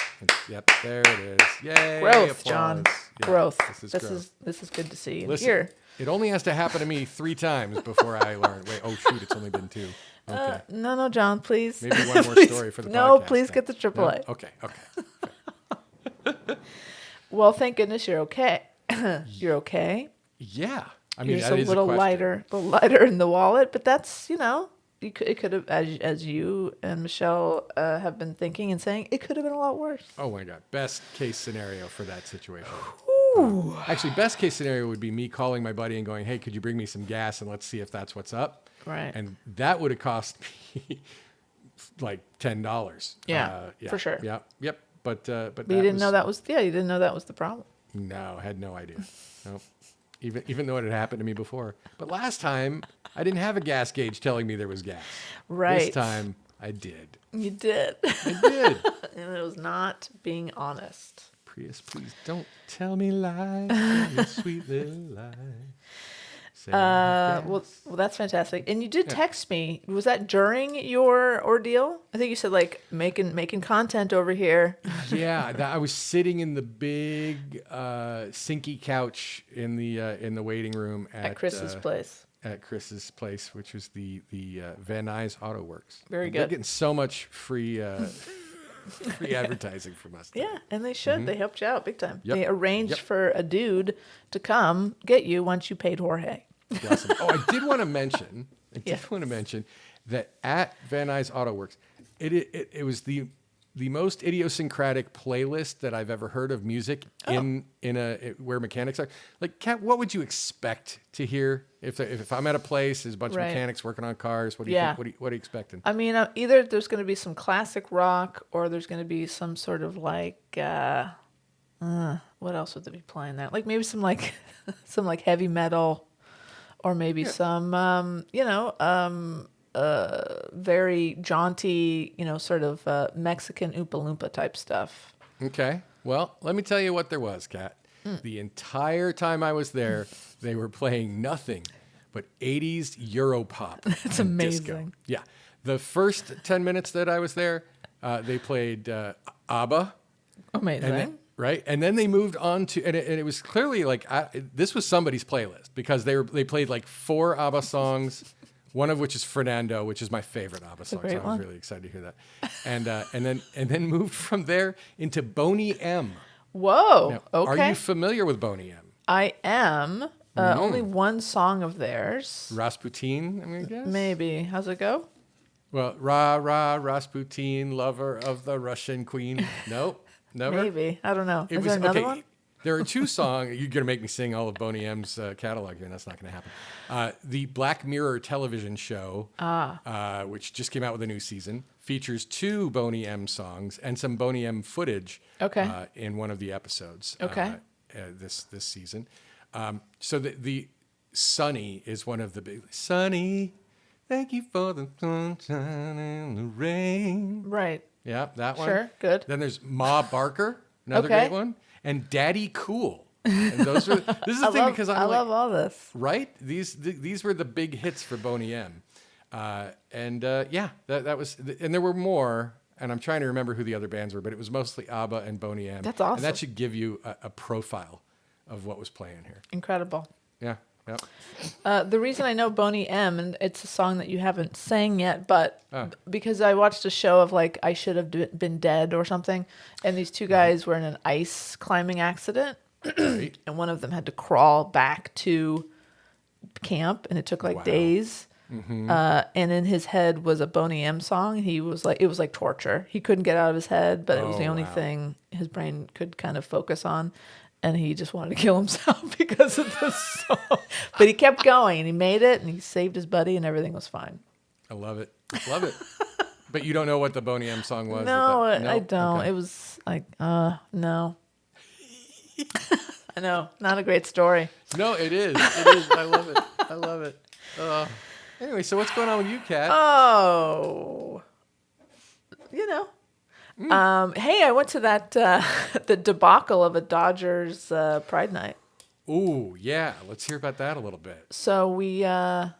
Yep, there it is. Yay! Growth, applause. John. Yeah, Growth. This is growth. This is good to see. And Listen, here, it only has to happen to me 3 times before I learn. Wait, oh shoot, it's only been 2. Okay. no, John, please. Maybe one more Please. story for the podcast. No, please then. get the AAA. No? Okay. Well, thank goodness you're okay. You're okay. Yeah. I You're mean, just that a is little question. lighter in the wallet, but that's it could have, as you and Michelle have been thinking and saying, it could have been a lot worse. Oh my God. Best case scenario for that situation. Ooh. Actually, best case scenario would be me calling my buddy and going, hey, could you bring me some gas and let's see if that's what's up? Right. And that would have cost me like $10. Yeah, for sure. Yeah. Yep. But But you didn't know that was you didn't know that was the problem. No, I had no idea. No. Even though it had happened to me before. But last time, I didn't have a gas gauge telling me there was gas. Right. This time, I did. You did. I did. And it was not being honest. Prius, please don't tell me lies. You sweet little lie. Say Well, that's fantastic. And you did text me. Was that during your ordeal? I think you said like making content over here. yeah, I was sitting in the big sinky couch in the waiting room At Chris's place. At Chris's place, which was the Van Nuys Auto Works. Very They're good. getting so much free free advertising from us. Yeah, and they should. They helped you out big time. Yep. They arranged Yep. for a dude to come get you once you paid Jorge. Bless 'em. Oh, I did want to mention. Yeah. That at Van Nuys Auto Works, it was the most idiosyncratic playlist that I've ever heard of music where mechanics are. Like, Kat, what would you expect to hear if I'm at a place, there's a bunch Right. of mechanics working on cars? What do you Yeah. think? What are you expecting? I mean, either there's going to be some classic rock, or there's going to be some sort of like, what else would they be playing there? Like maybe some like, some like heavy metal, or maybe some, very jaunty, sort of Mexican Oompa Loompa type stuff. Okay. Well, let me tell you what there was, Kat. The entire time I was there, they were playing nothing but 80s Europop. That's and disco. amazing. Yeah. The first 10 minutes that I was there, they played ABBA. Amazing. And then, Right, and then they moved on to, and it was clearly like this was somebody's playlist because they played like 4 ABBA songs, one of which is Fernando, which is my favorite ABBA song. So I was really excited to hear that, and then moved from there into Boney M. Whoa! Now, Okay. Are you familiar with Boney M? I am. Only one song of theirs. Rasputin, I'm gonna guess. Maybe. How's it go? Well, Ra Ra Rasputin, lover of the Russian queen. Nope, never. Maybe. I don't know. Is there another one? There are 2 songs. You're going to make me sing all of Boney M's catalog here, and that's not going to happen. The Black Mirror television show, which just came out with a new season, features 2 Boney M songs and some Boney M footage in one of the episodes this season. So the Sunny is one of the big... Sunny, thank you for the sunshine and the rain. Right. Yeah, that one. Sure, good. Then there's Ma Barker, another great one. And Daddy Cool. And those were, this is the thing because I love all this. Right? These were the big hits for Boney M. That was, and there were more, and I'm trying to remember who the other bands were, but it was mostly ABBA and Boney M. That's awesome. And that should give you a profile of what was playing here. Incredible. Yeah. Yep. The reason I know Boney M, and it's a song that you haven't sang yet, but because I watched a show of like I Should Have Been Dead or something, and these 2 guys were in an ice climbing accident, and one of them had to crawl back to camp, and it took like days. Mm-hmm. And in his head was a Boney M song. He was like, it was like torture. He couldn't get out of his head, but it was the only thing his brain could kind of focus on. And he just wanted to kill himself because of this song. But he kept going, and he made it, and he saved his buddy, and everything was fine. I love it. Love it. But you don't know what the Boney M song was? No, I don't. Okay. It was like, no. I know. Not a great story. No, it is. It is. I love it. I love it. Anyway, so what's going on with you, Kat? Oh, you know. Hey, I went to that the debacle of a Dodgers Pride Night. Ooh, yeah. Let's hear about that a little bit. So we, me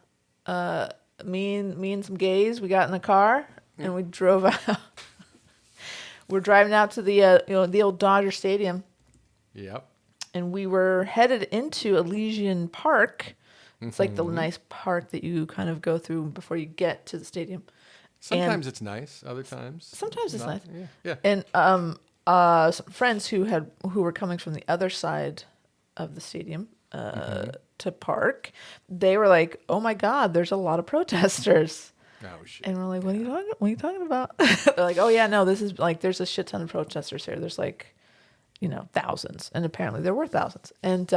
and some gays, we got in the car and we drove out. We're driving out to the old Dodger Stadium. Yep. And we were headed into Elysian Park. It's like the nice park that you kind of go through before you get to the stadium. Sometimes it's nice, other times. Sometimes it's nice. Yeah. And some friends who were coming from the other side of the stadium to park, they were like, "Oh my God, there's a lot of protesters." Oh shit. And we're like, "What are you talking about?" They're like, "Oh yeah, no, this is like there's a shit ton of protesters here. There's like, thousands." And apparently there were thousands. And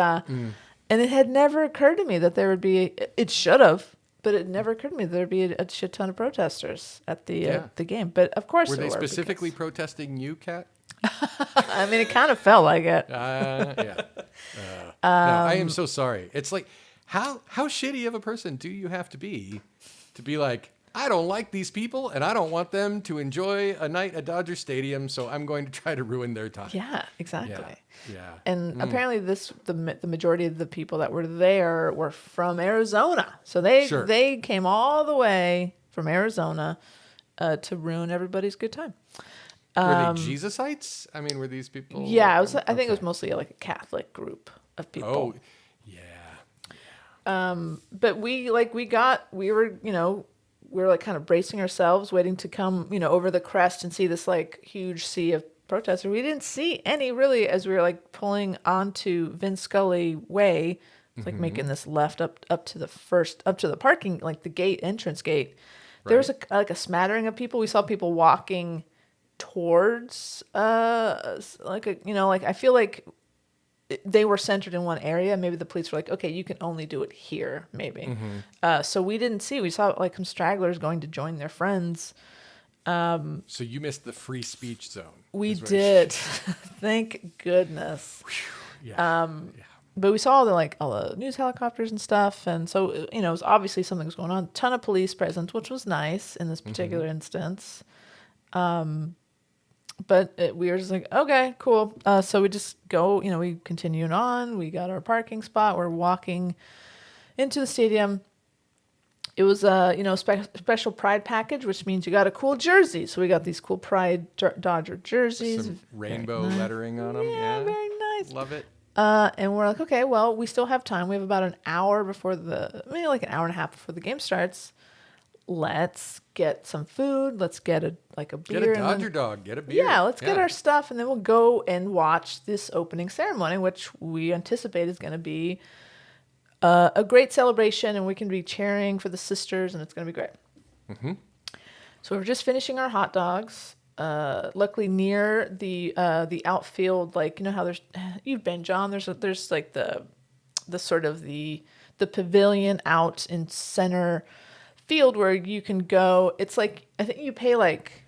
it had never occurred to me that there would be. It should have. But it never occurred to me there'd be a shit ton of protesters at the game. But of course were they specifically protesting you, Kat? I mean, it kind of felt like it. Yeah. No, I am so sorry. It's like, how shitty of a person do you have to be like, I don't like these people and I don't want them to enjoy a night at Dodger Stadium, so I'm going to try to ruin their time. Yeah, exactly. Yeah. And apparently the majority of the people that were there were from Arizona. So they came all the way from Arizona to ruin everybody's good time. Were they Jesusites? I mean, were these people? Yeah, I think it was mostly like a Catholic group of people. Oh, yeah. But we were like kind of bracing ourselves, waiting to come, over the crest and see this like huge sea of protesters. We didn't see any really as we were like pulling onto Vince Scully Way, like making this left up to the parking, like the entrance gate. Right. There was a smattering of people. We saw people walking towards I feel like they were centered in one area. Maybe the police were like, okay, you can only do it here, maybe. So we didn't see. We saw like some stragglers going to join their friends. So you missed the free speech zone. We did. Thank goodness. Yeah. But we saw all the news helicopters and stuff. And so, it was obviously something was going on. A ton of police presence, which was nice in this particular instance. But we were just like, okay, cool. So we just go, we continued on. We got our parking spot. We're walking into the stadium. It was a special Pride package, which means you got a cool jersey. So we got these cool Pride Dodger jerseys. Some rainbow lettering on them. Yeah, very nice. Love it. And we're like, okay, well, we still have time. We have about an hour before like an hour and a half before the game starts. Let's get some food. Let's get a beer. Get a Dodger dog. Get a beer. Yeah, let's get our stuff, and then we'll go and watch this opening ceremony, which we anticipate is going to be a great celebration, and we can be cheering for the sisters, and it's going to be great. Mm-hmm. So we're just finishing our hot dogs. Luckily, near the outfield, like how you've been, John. There's like the sort of the pavilion out in center field where you can go. It's like I think you pay like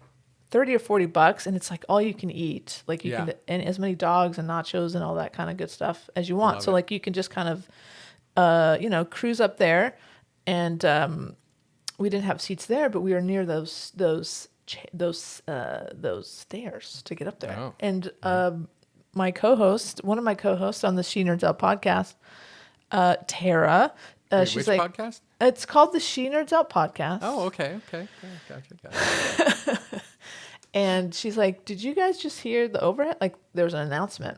$30 or $40, and it's like all you can eat. Like you can and as many dogs and nachos and all that kind of good stuff as you want. So like you can just kind of cruise up there, and we didn't have seats there, but we were near those stairs to get up there. Oh. And one of my co-hosts on the She Nerds Out podcast, Tara. Wait, she's which podcast? It's called the She Nerds Out podcast. Oh, okay. Gotcha. And she's like, "Did you guys just hear the overhead? Like, there was an announcement."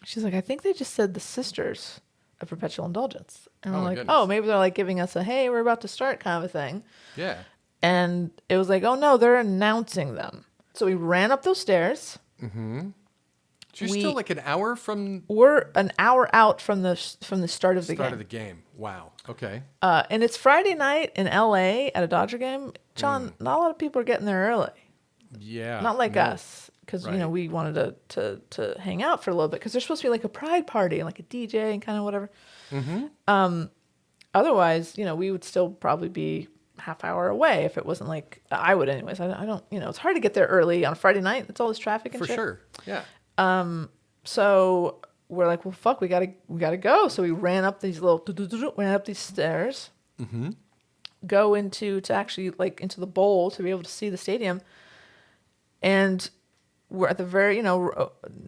She's like, "I think they just said the Sisters of Perpetual Indulgence." And we're like, goodness. "Oh, maybe they're like giving us a hey, we're about to start kind of a thing." Yeah. And it was like, "Oh no, they're announcing them." So we ran up those stairs. Mm-hmm. So you're still like an hour from. We're an hour out from the start of the game. Start of the game. Wow. Okay. And it's Friday night in LA at a Dodger game. John, not a lot of people are getting there early. Yeah. Not like us, because we wanted to hang out for a little bit, because there's supposed to be like a pride party and like a DJ and kind of whatever. Mm-hmm. Otherwise, we would still probably be half hour away if it wasn't like I would anyways. I don't. It's hard to get there early on a Friday night. It's all this traffic and for shit. sure. Yeah. So we're like, well, fuck, we gotta go. So we ran up these stairs, mm-hmm. go into the bowl to be able to see the stadium. And we're at the very,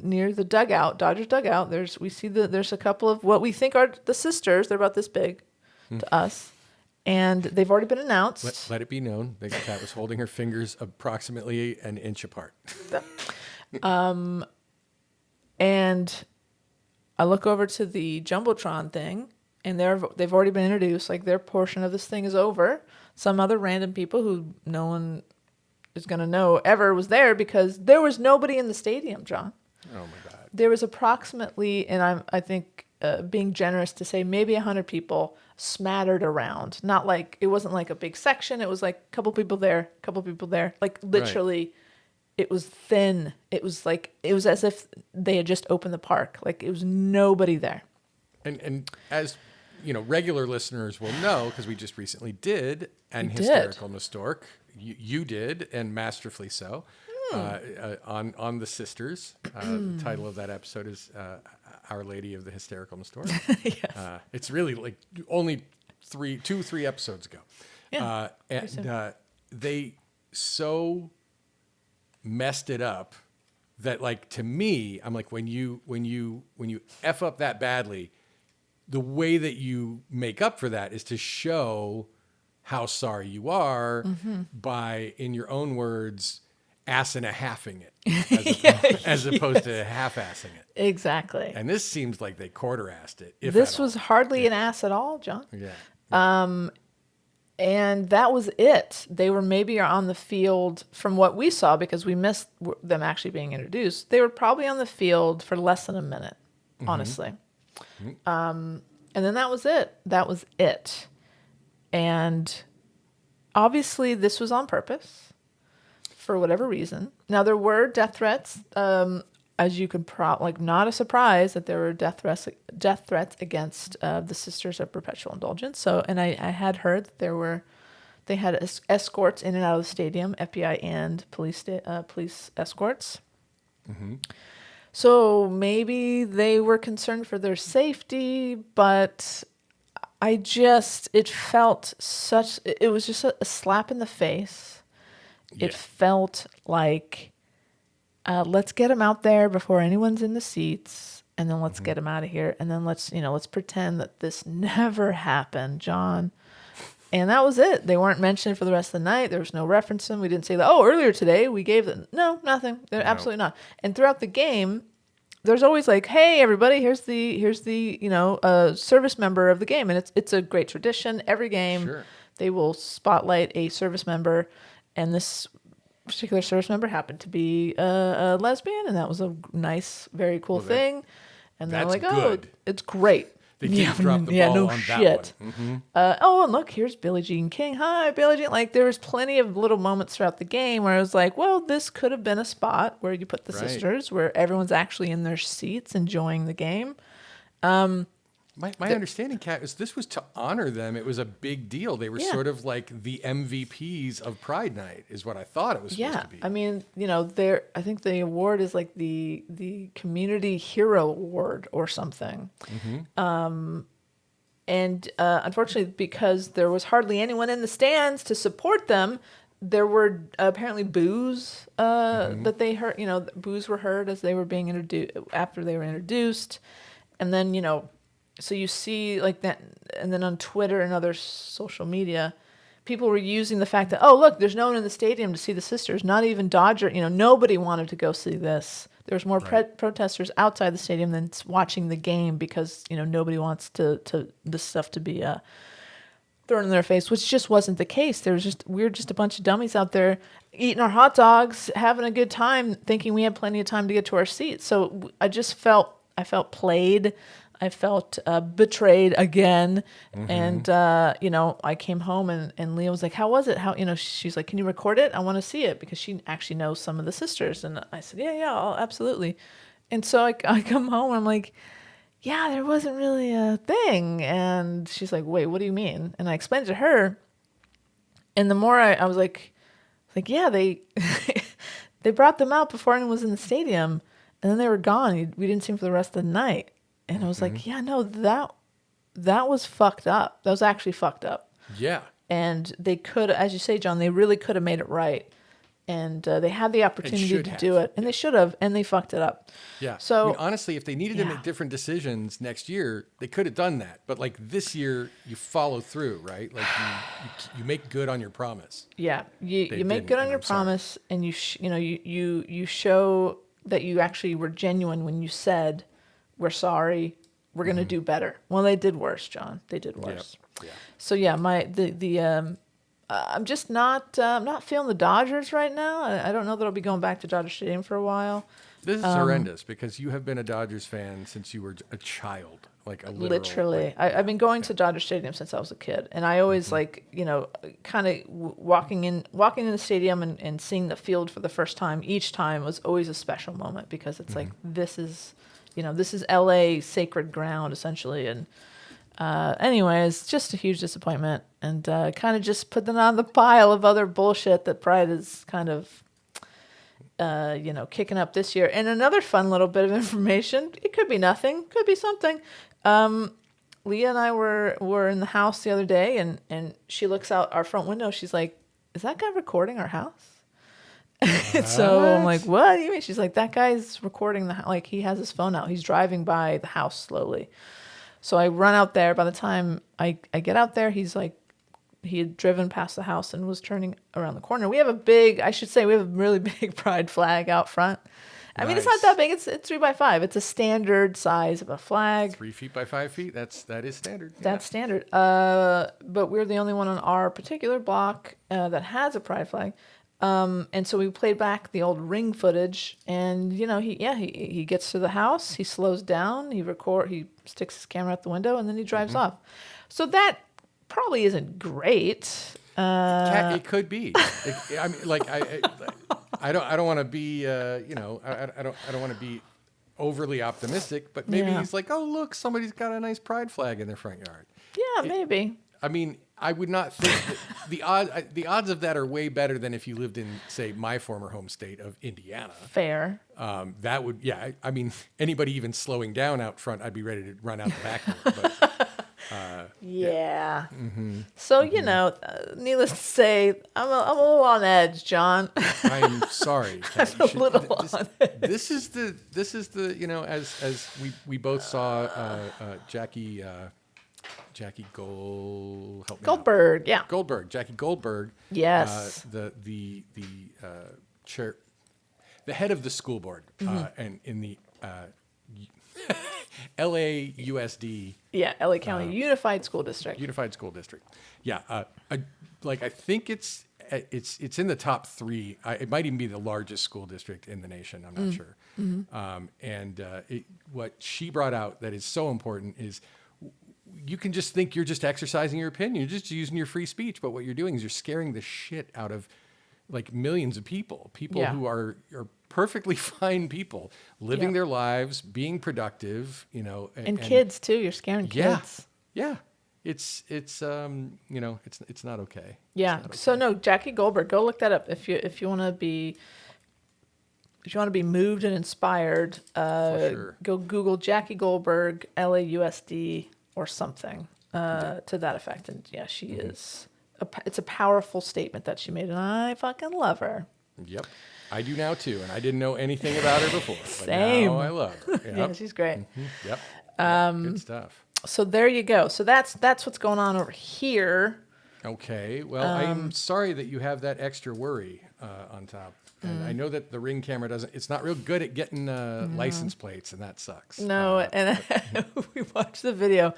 near the dugout, Dodgers dugout. There's a couple of what we think are the sisters. They're about this big to us. And they've already been announced. Let it be known that Kat was holding her fingers approximately an inch apart. And I look over to the Jumbotron thing, and they've already been introduced. Like, their portion of this thing is over. Some other random people who no one is going to know ever was there, because there was nobody in the stadium, John. Oh, my God. There was approximately, and I think being generous to say, maybe 100 people smattered around. Not like, it wasn't like a big section. It was like a couple people there, Like, literally... Right. It was thin. It was as if they had just opened the park. Like, it was nobody there. And as regular listeners will know, because we just recently did an Hysterical Mistork. You did, and masterfully so, on the sisters. The title of that episode is Our Lady of the Hysterical Mistork. Yes. It's really like only 3 episodes ago. Yeah. And they so messed it up that, like, to me, I'm like, when you F up that badly, the way that you make up for that is to show how sorry you are by, in your own words, ass and a halfing it as opposed to half-assing it. Exactly. And this seems like they quarter-assed it. This was hardly an ass at all, John. Yeah. And that was it. They were maybe on the field, from what we saw, because we missed them actually being introduced. They were probably on the field for less than a minute, honestly. Mm-hmm. And then that was it. And obviously this was on purpose for whatever reason. Now, there were death threats. As you could not a surprise that there were death threats against the Sisters of Perpetual Indulgence. So, and I had heard that they had escorts in and out of the stadium, FBI and police escorts. Mm-hmm. So maybe they were concerned for their safety, but it was just a slap in the face. Yeah. It felt like, let's get them out there before anyone's in the seats, and then let's get them out of here, and then let's pretend that this never happened, John. And that was it. They weren't mentioned for the rest of the night. There was no reference to them. We didn't say that, earlier today we gave them. No, nothing. They're absolutely not. And throughout the game, there's always like, hey, everybody, here's the service member of the game. And it's a great tradition. Every game, they will spotlight a service member. And this particular service member happened to be a lesbian. And that was a nice, very cool thing. And they're like, good. It's great. They didn't drop the ball on that one. Mm-hmm. And look, here's Billie Jean King. Hi, Billie Jean. Like, there was plenty of little moments throughout the game where I was like, well, this could have been a spot where you put the sisters, where everyone's actually in their seats enjoying the game. My understanding, Kat, is this was to honor them. It was a big deal. They were sort of like the MVPs of Pride Night, is what I thought it was supposed to be. I mean, I think the award is like the Community Hero Award or something. Mm-hmm. And unfortunately, because there was hardly anyone in the stands to support them, there were apparently boos that they heard. Boos were heard as they were being introduced, after they were introduced, and then so you see like that, and then on Twitter and other social media, people were using the fact that, look, there's no one in the stadium to see the sisters, not even Dodger. Nobody wanted to go see this. There's more protesters outside the stadium than watching the game because nobody wants this stuff to be thrown in their face, which just wasn't the case. We were just a bunch of dummies out there eating our hot dogs, having a good time, thinking we had plenty of time to get to our seats. So I felt played. I felt betrayed again. Mm-hmm. And, I came home and Leah was like, how was it? She's like, can you record it? I want to see it, because she actually knows some of the sisters. And I said, yeah, absolutely. And so I come home and I'm like, yeah, there wasn't really a thing. And she's like, wait, what do you mean? And I explained to her. And the more I was like, yeah, they brought them out before anyone was in the stadium. And then they were gone. We didn't see them for the rest of the night. And I was like, yeah, no, that was fucked up. That was actually fucked up. Yeah. And they could, as you say, John, they really could have made it right. And they had the opportunity to do it. And they should have, and they fucked it up. Yeah. So honestly, if they needed to make different decisions next year, they could have done that. But like this year, you follow through, right? Like you make good on your promise. Yeah. You make good on your promise, and you show that you actually were genuine when you said, we're sorry, we're going to do better. Well, they did worse, John. They did worse. Yeah. So yeah, I'm just not feeling the Dodgers right now. I don't know that I'll be going back to Dodger Stadium for a while. This is horrendous, because you have been a Dodgers fan since you were a child, like a literally. I've been going to Dodger Stadium since I was a kid, and I always kind of walking in the stadium and seeing the field for the first time. Each time was always a special moment, because it's like this is LA sacred ground essentially, and. Anyways, just a huge disappointment, and kind of just put them on the pile of other bullshit that Pride is kind of, kicking up this year. And another fun little bit of information, it could be nothing, could be something. Leah and I were in the house the other day, and she looks out our front window. She's like, is that guy recording our house? So I'm like, what do you mean? She's like, that guy's recording like he has his phone out. He's driving by the house slowly. So I run out there. By the time I get out there, he had driven past the house and was turning around the corner. We have a really big Pride flag out front. I mean, it's not that big. It's 3x5. It's a standard size of a flag. 3 feet by 5 feet. That is standard. That's standard. But we're the only one on our particular block that has a Pride flag. And so we played back the old Ring footage, and he gets to the house, he slows down, he sticks his camera out the window, and then he drives off. So that probably isn't great. It could be. I don't want to be I don't want to be overly optimistic, but maybe he's like, oh look, somebody's got a nice Pride flag in their front yard. Yeah, maybe. I mean, I would not think that the odds of that are way better than if you lived in, say, my former home state of Indiana. Fair. That would, I mean, anybody even slowing down out front, I'd be ready to run out the back door. But, yeah. Mm-hmm. So needless to say, I'm a little on edge, John. I am sorry. I'm a little on edge. This is the as we both saw Jackie. Jackie Gold. Help me out. Goldberg, yeah. Goldberg, Jackie Goldberg. Yes. The chair, the head of the school board, and in the LAUSD. Yeah, LA County Unified School District. Unified School District. Yeah, I think it's in the top 3. It might even be the largest school district in the nation. I'm not sure. What she brought out that is so important is you can just think you're just exercising your opinion. You're just using your free speech, but what you're doing is you're scaring the shit out of like millions of people who are perfectly fine people living their lives, being productive, and kids too. You're scaring kids. Yeah. It's not okay. Yeah. Not okay. So no, Jackie Goldberg, go look that up if you want to be moved and inspired. For sure. Go Google Jackie Goldberg LAUSD or something to that effect. And yeah, she is. It's a powerful statement that she made, and I fucking love her. Yep, I do now too, and I didn't know anything about her before. But Same. now I love her. Yep. Yeah, she's great. Yep. Good stuff. So there you go. So that's what's going on over here. Okay. Well, I'm sorry that you have that extra worry on top. And I know that the Ring camera it's not real good at getting license plates, and that sucks. No, and we watched the video,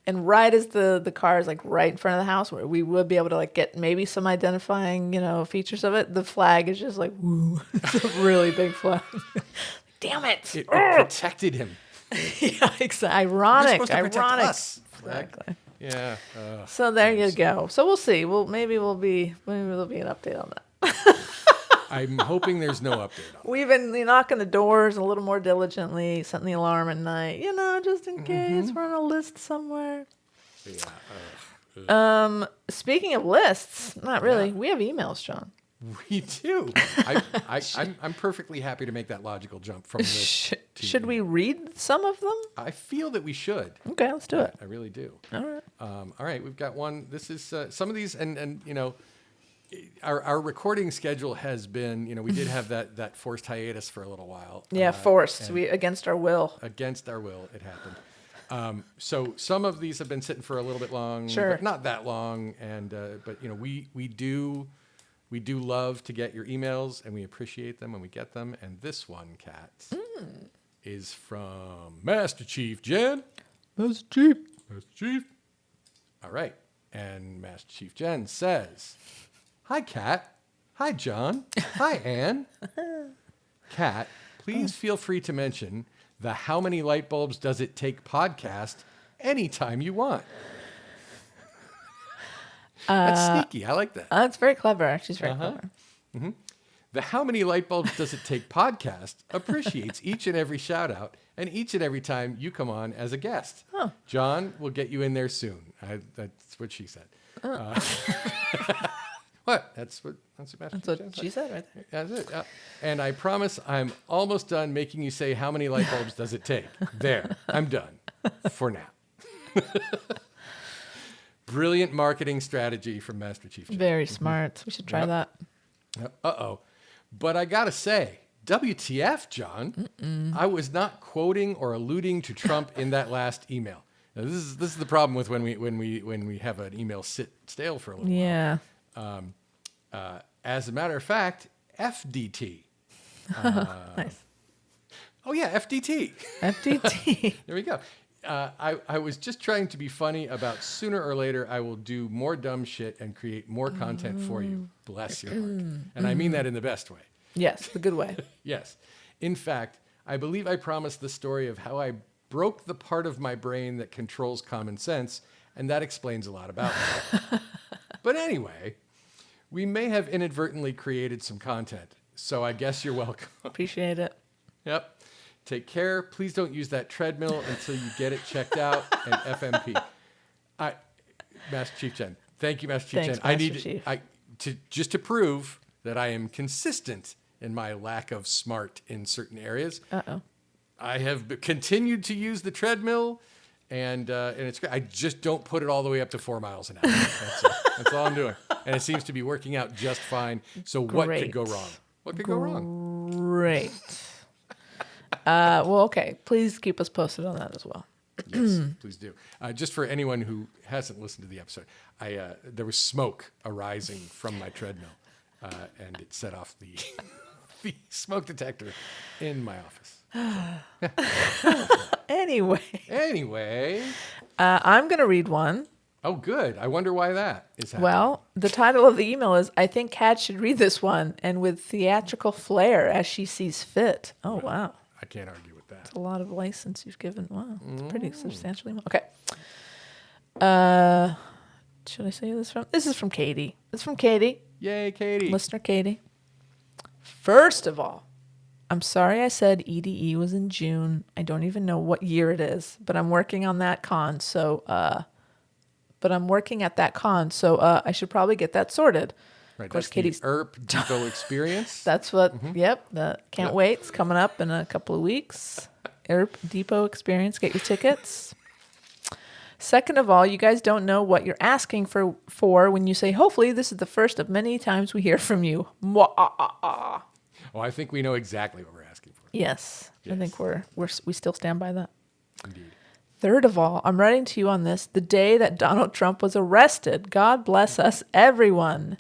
and right as the car is like right in front of the house, where we would be able to like get maybe some identifying, features of it, the flag is just like, woo. It's a really big flag. Damn it. It protected him. Yeah, exactly. Ironic. You're supposed to protect us. Exactly. Yeah. So there you go. So we'll see. Maybe there'll be an update on that. I'm hoping there's no update on that. We've been knocking the doors a little more diligently, setting the alarm at night, just in case we're on a list somewhere. Yeah. Speaking of lists, not really. Yeah. We have emails, John. We do. I'm perfectly happy to make that logical jump from list to Should we read some of them? I feel that we should. Okay, let's do it. I really do. All right. All right, we've got one. This is some of these, and our recording schedule has been, we did have that forced hiatus for a little while. Yeah, forced. We against our will. Against our will, it happened. So some of these have been sitting for a little bit long, sure, but not that long. And but we do love to get your emails, and we appreciate them when we get them. And this one, Kat, is from Master Chief Jen. Master Chief. All right, and Master Chief Jen says, "Hi, Kat. Hi, John. Hi, Anne. Kat, please feel free to mention the How Many Light Bulbs Does It Take podcast anytime you want." That's sneaky. I like that. That's very clever. She's very clever. Mm-hmm. The How Many Light Bulbs Does It Take podcast appreciates each and every shout out and each and every time you come on as a guest. Oh. John will get you in there soon. That's what she said. What? That's what she said right there. That's it. Yeah. And I promise I'm almost done making you say how many light bulbs does it take. There. I'm done. For now. Brilliant marketing strategy from Master Chief Jen. Very smart. We should try that. Uh-oh. But I got to say, WTF, John? I was not quoting or alluding to Trump in that last email. Now, this is the problem with when we have an email sit stale for a little while. As a matter of fact, FDT. Nice. Oh yeah, FDT. FDT. There we go. I was just trying to be funny about sooner or later I will do more dumb shit and create more content for you. Bless your heart. And I mean that in the best way. Yes, the good way. Yes. In fact, I believe I promised the story of how I broke the part of my brain that controls common sense, and that explains a lot about me. But anyway, we may have inadvertently created some content, so I guess you're welcome. Appreciate it. Yep. Take care. Please don't use that treadmill until you get it checked out. And FMP. Master Chief Jen. Thank you, Master Chief Jen. I need to prove that I am consistent in my lack of smart in certain areas. I have continued to use the treadmill, and it's great. I just don't put it all the way up to 4 miles an hour. That's all I'm doing, and it seems to be working out just fine. So what could go wrong? What could go wrong? Great. Well, okay. Please keep us posted on that as well. Yes, please do. Just for anyone who hasn't listened to the episode, there was smoke arising from my treadmill, and it set off the the smoke detector in my office. Anyway, Anyway, I'm going to read one. oh, good. I wonder why that is happening. Well, the title of the email is, I think Kat should read this one, and with theatrical flair as she sees fit. Oh, wow. I can't argue with that. A lot of license you've given. Wow, it's pretty substantial email. Okay. Should I say who this is from? This is from Katie. It's from Katie. Yay, Katie. Listener Katie. First of all, I'm sorry I said EDE was in June. I don't even know what year it is, but I'm working on that con. So, I should probably get that sorted. Right, Of course, that's Katie's. the ERP Depot experience. That's what. Yep. Can't wait. It's coming up in a couple of weeks. ERP Depot experience. Get your tickets. Second of all, you guys don't know what you're asking for when you say, hopefully this is the first of many times we hear from you. Oh, I think we know exactly what we're asking for. Yes. I think we still stand by that. Indeed. Third of all, I'm writing to you on this the day that Donald Trump was arrested. God bless us, everyone.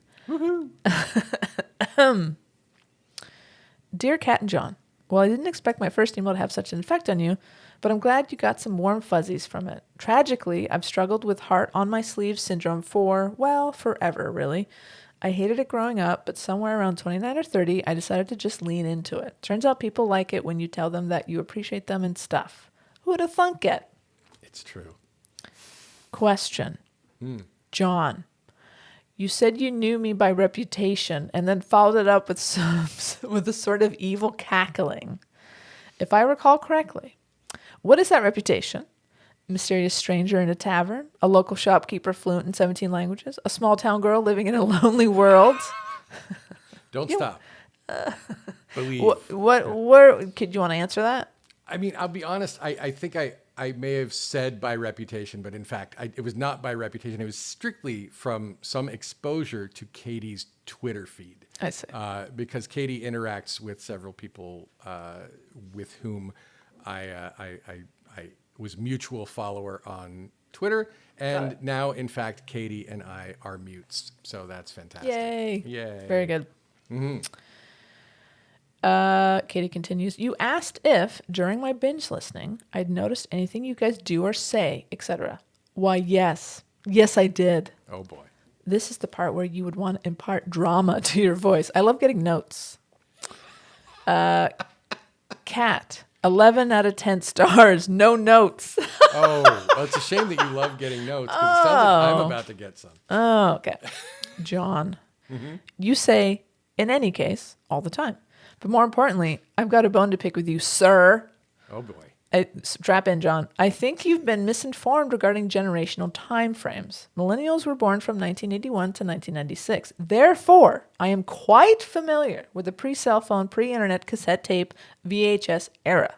Dear Kat and John, well, I didn't expect my first email to have such an effect on you, but I'm glad you got some warm fuzzies from it. Tragically, I've struggled with heart on my sleeve syndrome forever, really. I hated it growing up, but somewhere around 29 or 30, I decided to just lean into it. Turns out people like it when you tell them that you appreciate them and stuff. Who would have thunk it? It's true. Question. John, you said you knew me by reputation and then followed it up with a sort of evil cackling. If I recall correctly, what is that reputation? A mysterious stranger in a tavern? A local shopkeeper fluent in 17 languages? A small town girl living in a lonely world? Don't stop. Believe. Could you want to answer that? I mean, I'll be honest. I think I may have said by reputation, but in fact, it was not by reputation. It was strictly from some exposure to Katie's Twitter feed. I see. Because Katie interacts with several people with whom I was mutual follower on Twitter. And now, in fact, Katie and I are mutes. So that's fantastic. Yay. Yay. Very good. Katie continues, you asked if, during my binge listening, I'd noticed anything you guys do or say, etc. Why, yes. Yes, I did. Oh, boy. This is the part where you would want to impart drama to your voice. I love getting notes. Cat, 11 out of 10 stars. No notes. Well, it's a shame that you love getting notes because it sounds like I'm about to get some. Oh, okay. John, you say, in any case, all the time. But more importantly, I've got a bone to pick with you, sir. Oh, boy. Strap in, John. I think you've been misinformed regarding generational time frames. Millennials were born from 1981 to 1996. Therefore, I am quite familiar with the pre-cell phone, pre-internet cassette tape, VHS era.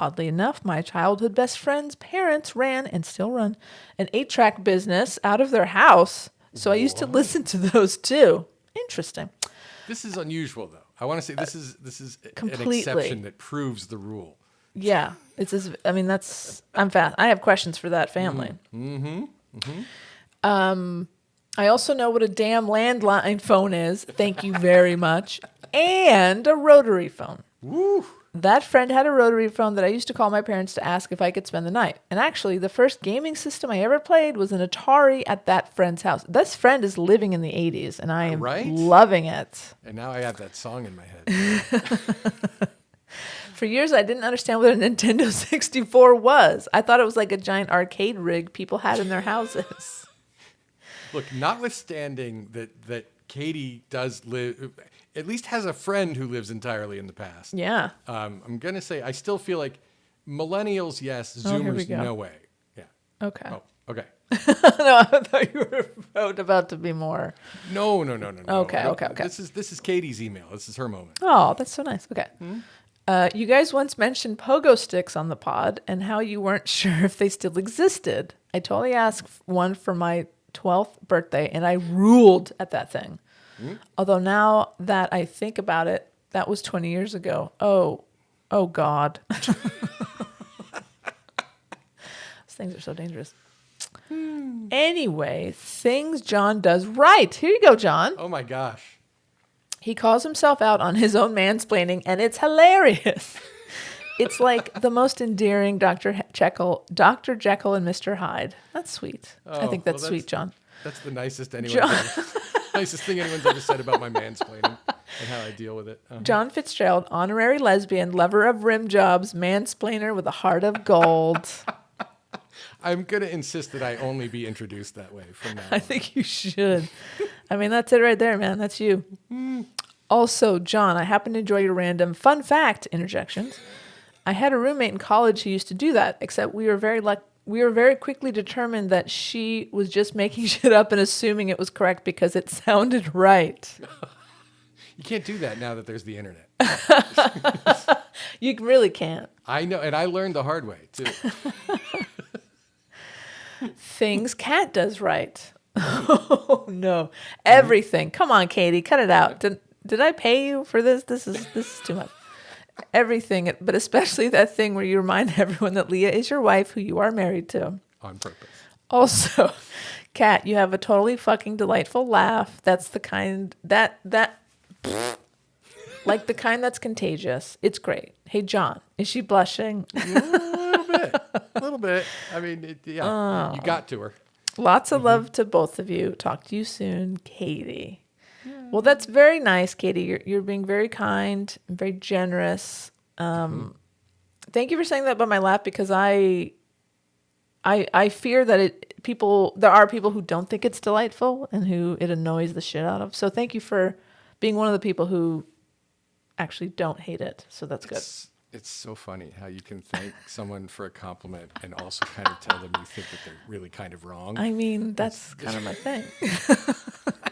Oddly enough, my childhood best friend's parents ran, and still run, an 8-track business out of their house. So I used to listen to those too. Interesting. This is unusual, though. I want to say this is completely. An exception that proves the rule. Yeah, I'm fast. I have questions for that family. I also know what a damn landline phone is. Thank you very much. And a rotary phone. Woo. That friend had a rotary phone that I used to call my parents to ask if I could spend the night. And actually, the first gaming system I ever played was an Atari at that friend's house. This friend is living in the 80s, and I am loving it. And now I have that song in my head. For years, I didn't understand what a Nintendo 64 was. I thought it was like a giant arcade rig people had in their houses. Look, notwithstanding that Katie does live, at least has a friend who lives entirely in the past. Yeah. I'm going to say I still feel like millennials, yes. Here we Zoomers, go. no way. Yeah. Okay. Oh, okay. No, I thought you were about to be more. No. Okay. This is Katie's email. This is her moment. Oh, that's so nice. Okay. You guys once mentioned pogo sticks on the pod and how you weren't sure if they still existed. I totally asked one for my 12th birthday, and I ruled at that thing. Although now that I think about it, that was 20 years ago. Oh God. These things are so dangerous. Anyway, things John does right. Here you go, John. Oh my gosh. He calls himself out on his own mansplaining, and it's hilarious. It's like the most endearing Dr. Jekyll and Mr. Hyde. That's sweet. I think that's sweet, John. That's the nicest nicest thing anyone's ever said about my mansplaining and how I deal with it. John Fitzgerald, honorary lesbian, lover of rim jobs, mansplainer with a heart of gold. I'm going to insist that I only be introduced that way from now on. I think you should. I mean, that's it right there, man. That's you. Also, John, I happen to enjoy your random fun fact interjections. I had a roommate in college who used to do that, except we were very quickly determined that she was just making shit up and assuming it was correct because it sounded right. You can't do that now that there's the internet. You really can't. I know, and I learned the hard way, too. Things Kat does right. Oh, no. Everything. Come on, Katie, cut it out. Did I pay you for this? This is too much. Everything, but especially that thing where you remind everyone that Leah is your wife who you are married to. On purpose. Also, Kat, you have a totally fucking delightful laugh. That's the kind like the kind that's contagious. It's great. Hey, John, is she blushing? A little bit. I mean, you got to her. Lots of love to both of you. Talk to you soon, Katie. Yeah. Well, that's very nice, Katie. You're being very kind and very generous. Thank you for saying that about my laugh, because I fear that there are people who don't think it's delightful and who it annoys the shit out of. So thank you for being one of the people who actually don't hate it. So that's good. It's so funny how you can thank someone for a compliment and also kind of tell them you think that they're really kind of wrong. I mean, that's kind of my thing.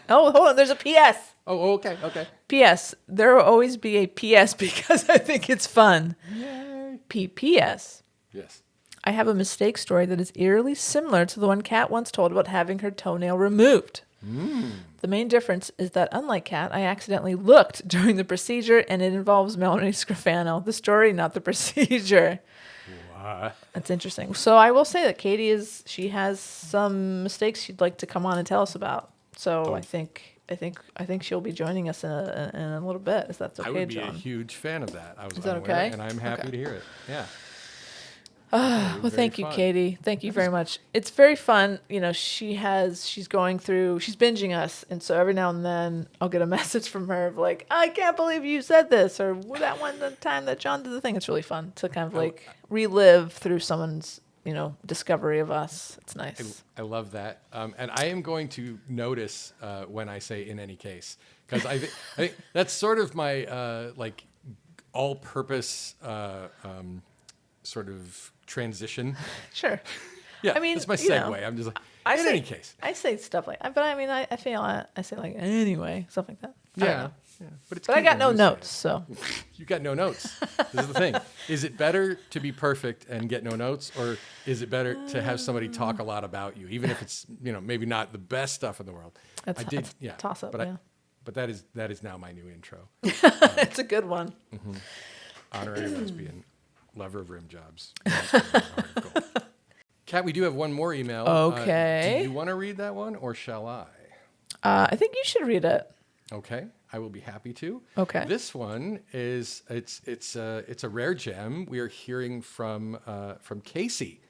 Oh, hold on. There's a PS. Oh, okay. PS. There will always be a PS because I think it's fun. Yay. PPS. Yes. I have a mistake story that is eerily similar to the one Kat once told about having her toenail removed. The main difference is that, unlike Kat, I accidentally looked during the procedure, and it involves Melanie Scrofano. The story, not the procedure. What? That's interesting. So I will say that Katie she has some mistakes she'd like to come on and tell us about. So I think she'll be joining us in a little bit. Is that okay, John? I would be a huge fan of that. I was Is that unaware, okay? and I'm happy to hear it. Yeah. Well, thank you, Katie. Thank you very much. It's very fun. You know, she's binging us. And so every now and then I'll get a message from her of like, I can't believe you said this. Or that one time that John did the thing. It's really fun to kind of like relive through someone's, discovery of us. It's nice. I love that. And I am going to notice when I say in any case, because I think that's sort of my all-purpose sort of transition. Sure. Yeah, I mean, that's my segue. I'm just like, in any case. I say stuff like that, but I mean, I feel I say like anyway, stuff like that. Yeah. But I got no notes, so. You got no notes. This is the thing. Is it better to be perfect and get no notes, or is it better to have somebody talk a lot about you, even if it's maybe not the best stuff in the world? That's toss up. But that is now my new intro. It's a good one. Mm-hmm. Honorary lesbian, lover of rim jobs. Kat, we do have one more email. Okay. Do you want to read that one, or shall I? I think you should read it. Okay, I will be happy to. Okay. This one it's a rare gem. We are hearing from Casey,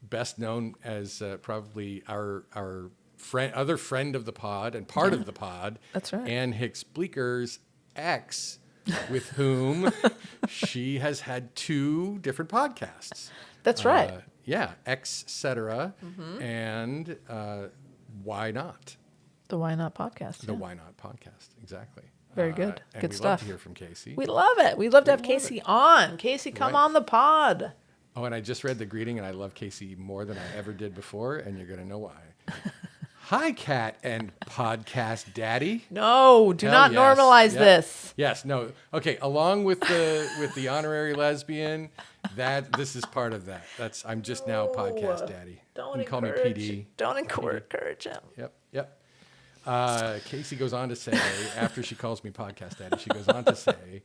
best known as probably our other friend of the pod and part of the pod. That's right. Ann Hicks Bleeker's ex, with whom she has had 2 different podcasts. That's right. Yeah, etc. And Why Not? The Why Not podcast. The Why Not podcast, exactly. Very good. And good we stuff. Love to hear from Casey. We love it. We'd love to have Casey on. Casey, come on the pod. Oh, and I just read the greeting, and I love Casey more than I ever did before, and you're going to know why. Hi, Kat and podcast daddy. No, do not normalize this. Yes, no. Okay, along with the honorary lesbian, this is part of that. I'm just now podcast daddy. Don't you can call me PD. Don't encourage him. Yep. Casey goes on to say, after she calls me podcast daddy, she goes on to say,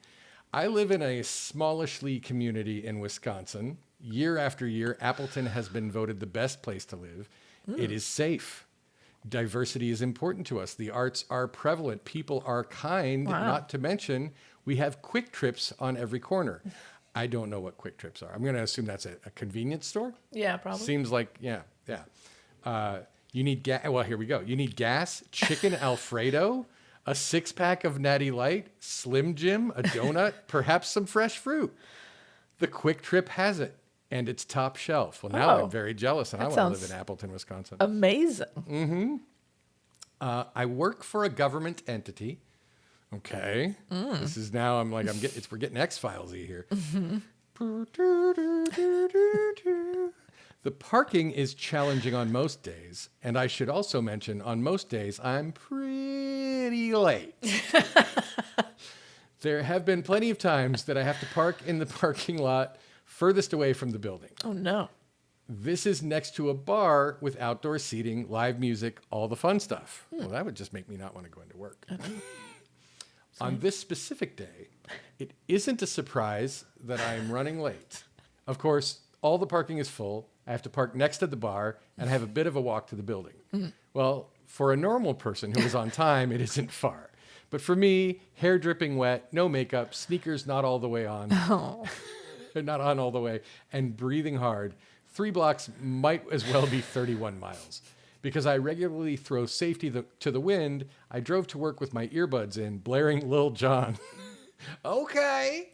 I live in a smallishly community in Wisconsin. Year after year, Appleton has been voted the best place to live. It is safe. Diversity is important to us. The arts are prevalent. People are kind, not to mention we have Quick Trips on every corner. I don't know what Quick Trips are. I'm going to assume that's a convenience store? Yeah, probably. Seems like, yeah. You need gas. Well, here we go. You need gas, chicken Alfredo, a 6-pack of Natty Light, Slim Jim, a donut, perhaps some fresh fruit. The Quick Trip has it, and it's top shelf. Well, now I'm very jealous, and I want to live in Appleton, Wisconsin. Amazing. I work for a government entity. Okay. This is now, we're getting X-Files-y here. The parking is challenging on most days. And I should also mention, on most days, I'm pretty late. There have been plenty of times that I have to park in the parking lot furthest away from the building. Oh, no. This is next to a bar with outdoor seating, live music, all the fun stuff. Well, that would just make me not want to go into work. On this specific day, it isn't a surprise that I'm running late. Of course, all the parking is full. I have to park next to the bar and have a bit of a walk to the building. Well, for a normal person who is on time, it isn't far. But for me, hair dripping wet, no makeup, sneakers not all the way on, not on all the way, and breathing hard, 3 blocks might as well be 31 miles. Because I regularly throw safety to the wind, I drove to work with my earbuds in, blaring Lil Jon. Okay.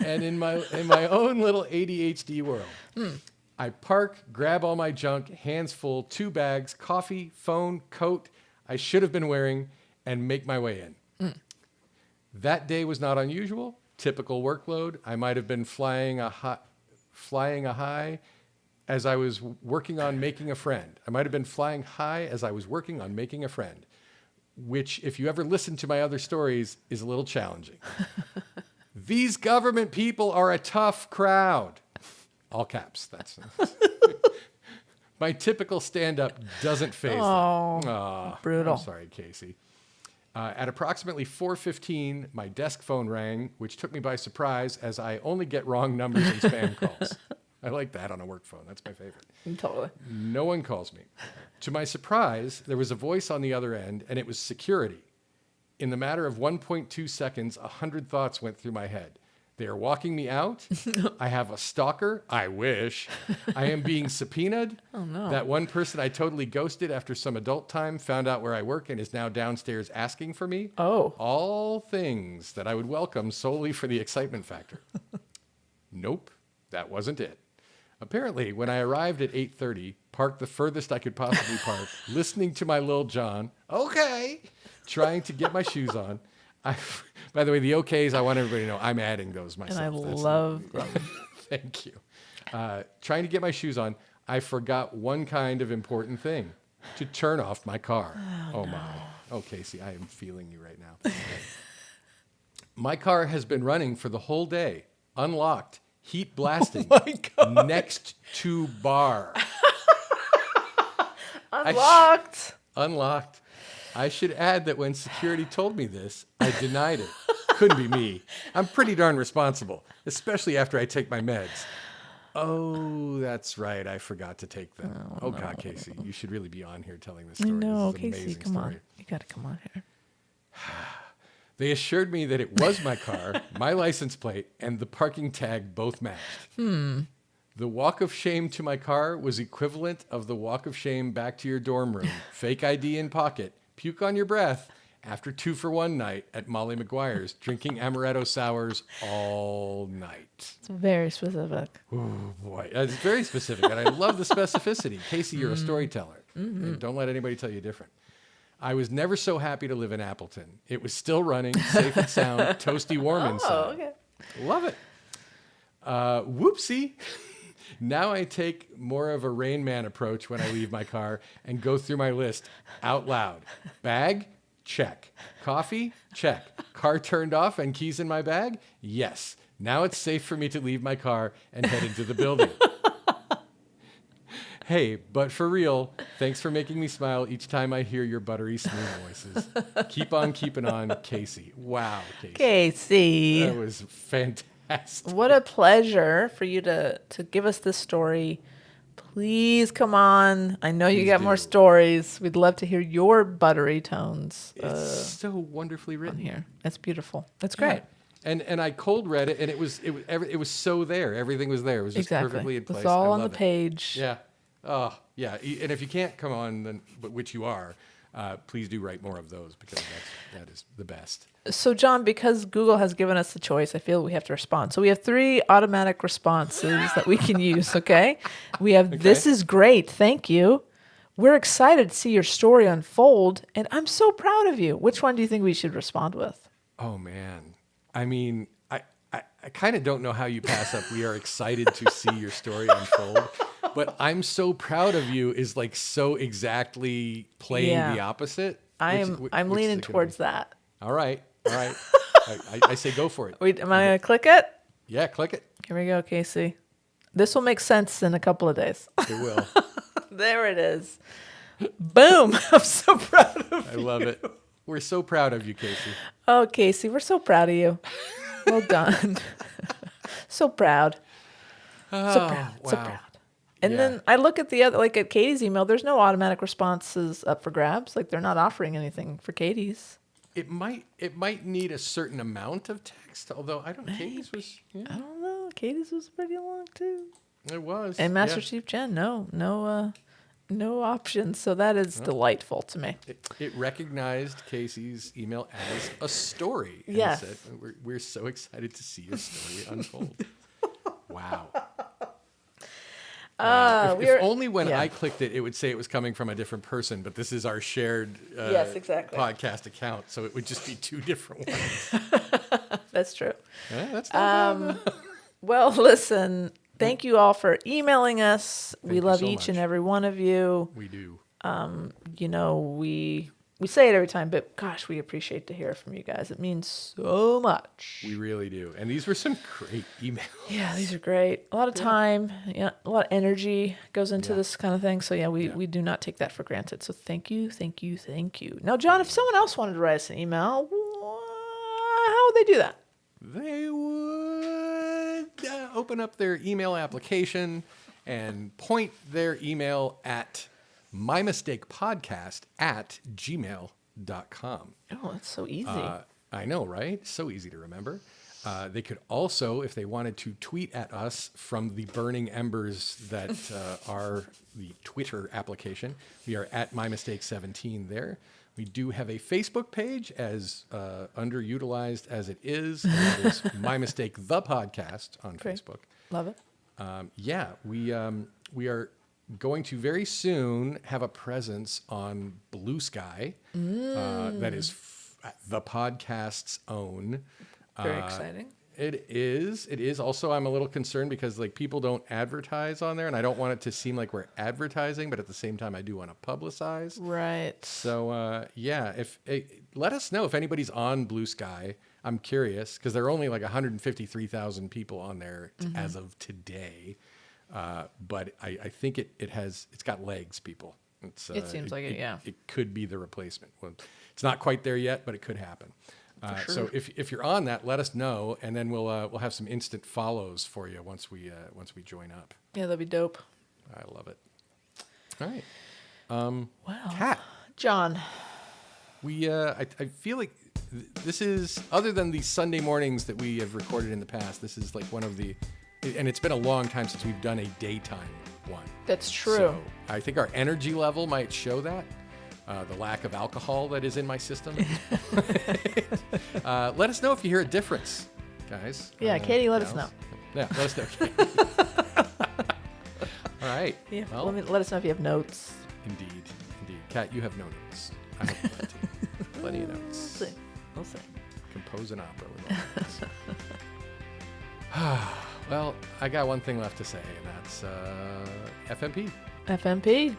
And in my own little ADHD world, I park, grab all my junk, hands full, 2 bags, coffee, phone, coat I should have been wearing, and make my way in. That day was not unusual. Typical workload. I might have been flying a high as I was working on making a friend. I might have been flying high as I was working on making a friend, which, if you ever listen to my other stories, is a little challenging. These government people are a tough crowd. All caps. That's my typical stand-up doesn't faze them. Oh, brutal. I'm sorry, Casey. At approximately 4:15, my desk phone rang, which took me by surprise as I only get wrong numbers and spam calls. I like that on a work phone. That's my favorite. Totally. No one calls me. To my surprise, there was a voice on the other end, and it was security. In the matter of 1.2 seconds, 100 thoughts went through my head. They are walking me out. I have a stalker. I wish. I am being subpoenaed. Oh, no. That one person I totally ghosted after some adult time found out where I work and is now downstairs asking for me. Oh. All things that I would welcome solely for the excitement factor. Nope, that wasn't it. Apparently, when I arrived at 8:30, parked the furthest I could possibly park, listening to my Lil Jon, okay, trying to get my shoes on. By the way, the okays, I want everybody to know I'm adding those myself. And I love them. Thank you. Trying to get my shoes on, I forgot one kind of important thing, to turn off my car. Oh, no. My. Oh, Casey, I am feeling you right now. My car has been running for the whole day, unlocked, heat blasting, next to bar. Unlocked. Unlocked. I should add that when security told me this, I denied it. Couldn't be me. I'm pretty darn responsible, especially after I take my meds. Oh, that's right. I forgot to take them. Oh, God, Casey, you should really be on here telling this story. No, this is an Casey, amazing come story. on. You got to come on here. They assured me that it was my car, my license plate, and the parking tag both matched. The walk of shame to my car was equivalent of the walk of shame back to your dorm room. Fake ID in pocket, puke on your breath, after 2-for-1 night at Molly McGuire's, drinking amaretto sours all night. It's very specific. Oh, boy. It's very specific, and I love the specificity. Casey, you're a storyteller. And don't let anybody tell you different. I was never so happy to live in Appleton. It was still running, safe and sound, toasty warm inside. Oh, okay. Love it. Whoopsie. Now I take more of a Rain Man approach when I leave my car and go through my list out loud. Bag? Check. Coffee? Check. Car turned off and keys in my bag? Yes. Now it's safe for me to leave my car and head into the building. Hey, but for real, thanks for making me smile each time I hear your buttery smooth voices. Keep on keeping on, Casey. Wow, Casey. Casey. That was fantastic. fantastic. What a pleasure for you to give us this story. Please come on. I know you Please got do. more stories. We'd love to hear your buttery tones It's so wonderfully written. on here. That's beautiful. That's great. Yeah. And I cold read it, and it was so there. Everything was there. It was just perfectly in place. It's all I on the love it. page. Yeah. Oh, yeah. And if you can't come on, then which you are, please do write more of those because that is the best. So, John, because Google has given us the choice, I feel we have to respond. So we have 3 automatic responses that we can use, okay? We have, this is great, thank you. We're excited to see your story unfold, and I'm so proud of you. Which one do you think we should respond with? Oh, man. I mean, I kind of don't know how you pass up. We are excited to see your story unfold. But I'm so proud of you is like so exactly playing the opposite. I'm leaning towards that. All right. I say go for it. Wait, am I going to click it? Yeah, click it. Here we go, Casey. This will make sense in a couple of days. It will. There it is. Boom. I'm so proud of I love it. We're so proud of you, Casey. Oh, Casey, we're so proud of you. Well done. So proud. Oh, So proud. wow. So proud. And then I look at the other, like at Katie's email, there's no automatic responses up for grabs. Like they're not offering anything for Katie's. It might need a certain amount of text, although I don't. Katie's was. Yeah, I don't know. Katie's was pretty long too. it was. And Master yeah. Chief Jen, no options. So that is delightful to me. It recognized Casey's email as a story. And Yes. said, we're so excited to see your story unfold. Wow. If only when I clicked it, it would say it was coming from a different person, but this is our shared Yes, exactly. podcast account, so it would just be 2 different ones. That's true. Yeah, that's not bad. Well, listen, thank you all for emailing us. We you love so each and much. every one of you. We do. You know, we say it every time, but gosh, we appreciate to hear from you guys. It means so much. We really do. And these were some great emails. Yeah, these are great. A lot of time, a lot of energy goes into this kind of thing. So yeah, we do not take that for granted. So thank you. Now, John, if someone else wanted to write us an email, how would they do that? They would open up their email application and point their email at mymistakepodcast@gmail.com. Oh, that's so easy. I know, right? So easy to remember. They could also, if they wanted to, tweet at us from the burning embers that are the Twitter application. We are at MyMistake17 there. We do have a Facebook page, as underutilized as it is. And that is My Mistake the Podcast on Facebook. Love it. We are going to very soon have a presence on Blue Sky. That is the podcast's own. Very exciting. It is. Also, I'm a little concerned because like people don't advertise on there, and I don't want it to seem like we're advertising, but at the same time, I do want to publicize. Right. So let us know if anybody's on Blue Sky. I'm curious because there are only like 153,000 people on there as of today. But I think it's got legs, people. It seems like it, yeah. It could be the replacement. Well, it's not quite there yet, but it could happen. Sure. So if you're on that, let us know, and then we'll have some instant follows for you once we join up. Yeah, that'd be dope. I love it. All right. Wow. Kat, John. I feel like this is, other than the Sunday mornings that we have recorded in the past, this is like one of the, and it's been a long time since we've done a daytime one. That's true. So I think our energy level might show that. The lack of alcohol that is in my system. Let us know if you hear a difference, guys. Yeah, Katie, let us know. Yeah, let us know. All right. Yeah, Well, let us know if you have notes. Indeed. Kat, you have no notes. I have plenty. Plenty of notes. We'll see. Compose an opera with all notes. Well, I got one thing left to say, and that's FMP. FMP.